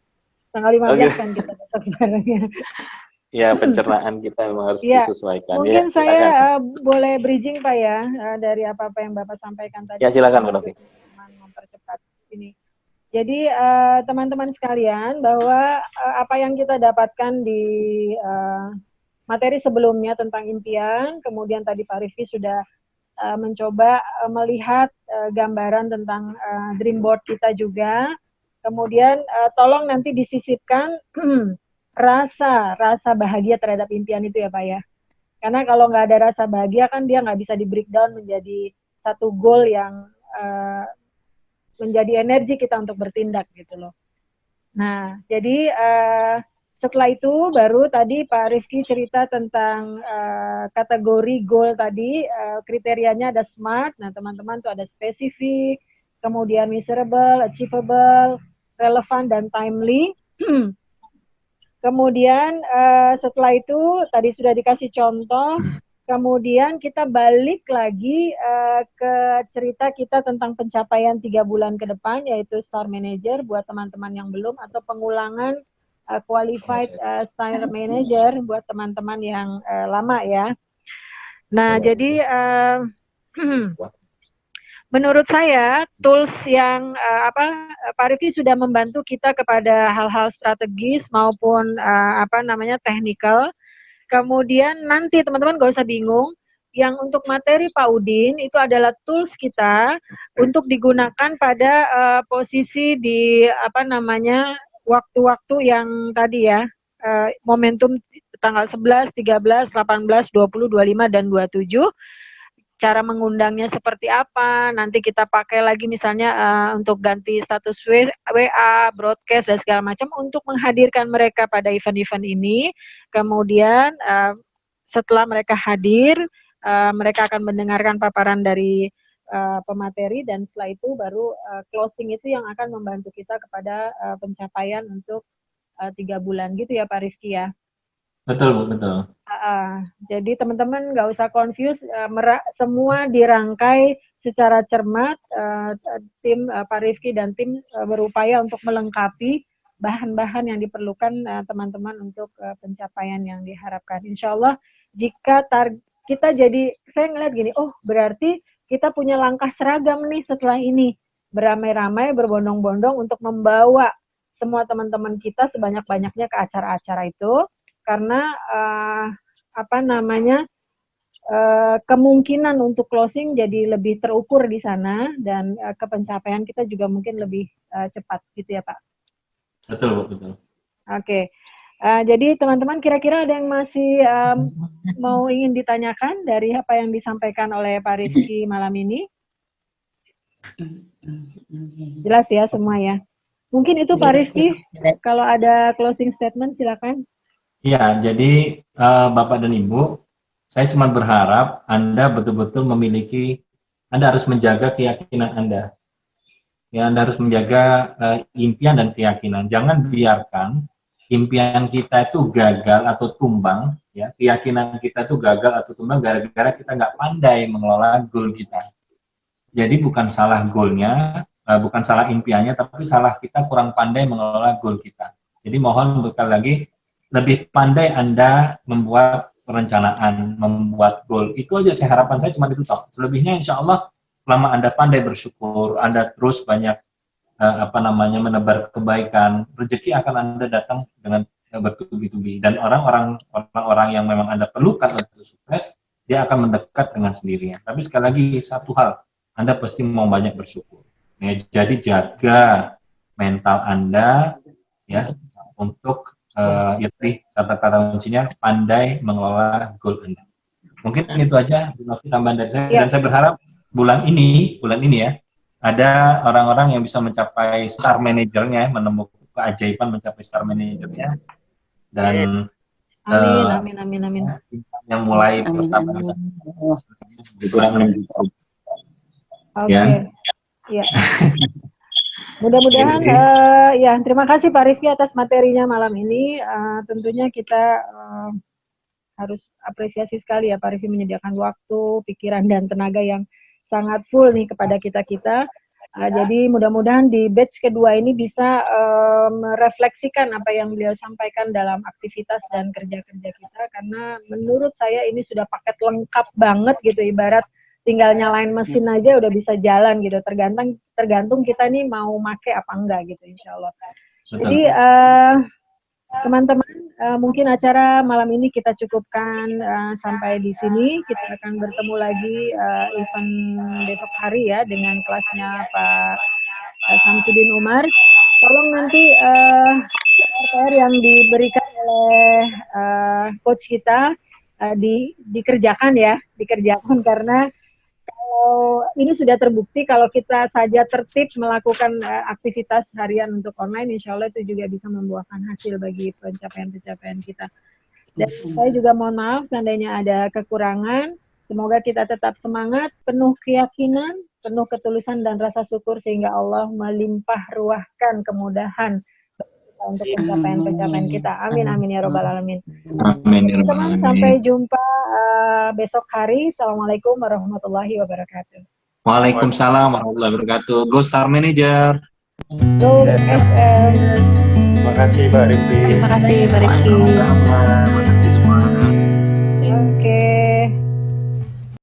Tanggal 15 kan kita detox barengnya.
Ya, pencernaan kita memang harus
Ya,
disesuaikan.
mungkin
Ya,
saya boleh bridging, Pak ya, dari apa-apa yang Bapak sampaikan tadi.
Ya, silakan, Pak Taufik.
Mempercepat ini. Jadi teman-teman sekalian, bahwa apa yang kita dapatkan di materi sebelumnya tentang impian, kemudian tadi Pak Rifki sudah mencoba melihat gambaran tentang dream board kita juga. Kemudian tolong nanti disisipkan rasa bahagia terhadap impian itu ya Pak ya. Karena kalau nggak ada rasa bahagia kan dia nggak bisa di breakdown menjadi satu goal yang menjadi energi kita untuk bertindak gitu loh. Nah, jadi setelah itu baru tadi Pak Rifki cerita tentang kategori goal tadi, kriterianya ada SMART. Nah, teman-teman tuh ada spesifik, kemudian measurable, achievable, relevan, dan timely. Kemudian setelah itu tadi sudah dikasih contoh. Kemudian kita balik lagi ke cerita kita tentang pencapaian 3 bulan ke depan, yaitu Star Manager buat teman-teman yang belum, atau pengulangan qualified style manager buat teman-teman yang lama ya. Nah, jadi menurut saya tools yang Pak Rifki sudah membantu kita kepada hal-hal strategis maupun technical. Kemudian nanti teman-teman gak usah bingung, yang untuk materi Pak Udin itu adalah tools kita untuk digunakan pada posisi di waktu-waktu yang tadi ya, momentum tanggal 11, 13, 18, 20, 25 dan 27. Cara mengundangnya seperti apa, nanti kita pakai lagi misalnya untuk ganti status WA, broadcast dan segala macam untuk menghadirkan mereka pada event-event ini. Kemudian setelah mereka hadir, mereka akan mendengarkan paparan dari pemateri dan setelah itu baru closing itu yang akan membantu kita kepada pencapaian untuk 3 bulan gitu ya Pak Rifki ya.
Betul Bu, betul.
Jadi teman-teman nggak usah confuse, semua dirangkai secara cermat, tim Pak Rifki dan tim berupaya untuk melengkapi bahan-bahan yang diperlukan teman-teman untuk pencapaian yang diharapkan. Insya Allah jika kita jadi, saya ngeliat gini, oh berarti kita punya langkah seragam nih setelah ini, beramai-ramai, berbondong-bondong untuk membawa semua teman-teman kita sebanyak-banyaknya ke acara-acara itu. Karena kemungkinan untuk closing jadi lebih terukur di sana dan kepencapaian kita juga mungkin lebih cepat gitu ya Pak.
Betul, betul.
Oke. Jadi teman-teman kira-kira ada yang masih mau ingin ditanyakan dari apa yang disampaikan oleh Pak Rifki malam ini? Jelas ya semua ya. Mungkin itu Pak Rifki, kalau ada closing statement silakan.
Iya, jadi Bapak dan Ibu, saya cuma berharap Anda betul-betul Anda harus menjaga keyakinan Anda. Ya, Anda harus menjaga impian dan keyakinan. Jangan biarkan impian kita itu gagal atau tumbang, ya, keyakinan kita itu gagal atau tumbang gara-gara kita nggak pandai mengelola goal kita. Jadi bukan salah goalnya, bukan salah impiannya, tapi salah kita kurang pandai mengelola goal kita. Jadi mohon bekal lagi, lebih pandai Anda membuat perencanaan, membuat goal. Itu aja harapan saya cuma itu toh. Selebihnya insya Allah selama Anda pandai bersyukur, Anda terus banyak menebar kebaikan, rezeki akan Anda datang dengan bertubi-tubi. Dan orang-orang yang memang Anda perlukan untuk sukses, dia akan mendekat dengan sendirinya. Tapi sekali lagi satu hal, Anda pasti mau banyak bersyukur. Ya, jadi jaga mental Anda ya untuk ya tadi kata-kata kuncinya pandai mengelola goal Anda. Mungkin itu aja tambahan dari saya. Dan saya berharap bulan ini ya ada orang-orang yang bisa mencapai star manajernya, menemukan keajaiban mencapai star manajernya dan
amin.
Yang mulai pertama kurang 6 juta.
Oke. Ya. Mudah-mudahan ya terima kasih Pak Rifki atas materinya malam ini. Tentunya kita harus apresiasi sekali ya Pak Rifki menyediakan waktu, pikiran dan tenaga yang sangat full nih kepada kita. Jadi mudah-mudahan di batch kedua ini bisa merefleksikan apa yang beliau sampaikan dalam aktivitas dan kerja-kerja kita, karena menurut saya ini sudah paket lengkap banget gitu, ibarat tinggal nyalain mesin aja udah bisa jalan gitu, tergantung kita nih mau make apa enggak gitu insya Allah. Jadi teman-teman mungkin acara malam ini kita cukupkan sampai di sini. Kita akan bertemu lagi event besok hari ya dengan kelasnya Pak Samsudin Umar. Tolong nanti PR yang diberikan oleh coach kita dikerjakan karena kalau ini sudah terbukti kalau kita saja tertib melakukan aktivitas harian untuk online, insya Allah itu juga bisa membuahkan hasil bagi pencapaian-pencapaian kita. Dan saya juga mohon maaf seandainya ada kekurangan. Semoga kita tetap semangat, penuh keyakinan, penuh ketulusan dan rasa syukur sehingga Allah melimpah ruahkan kemudahan untuk pencapaian-pencapaian kita. Amin amin ya robbal alamin.
Amin ya robbal alamin.
Sampai jumpa besok hari. Assalamualaikum warahmatullahi wabarakatuh.
Waalaikumsalam warahmatullahi wabarakatuh. Go Star Manager.
Go SM.
Terima kasih. kasih Mbak Rifki.
Terima kasih, Pak Rifki.
Sama-sama.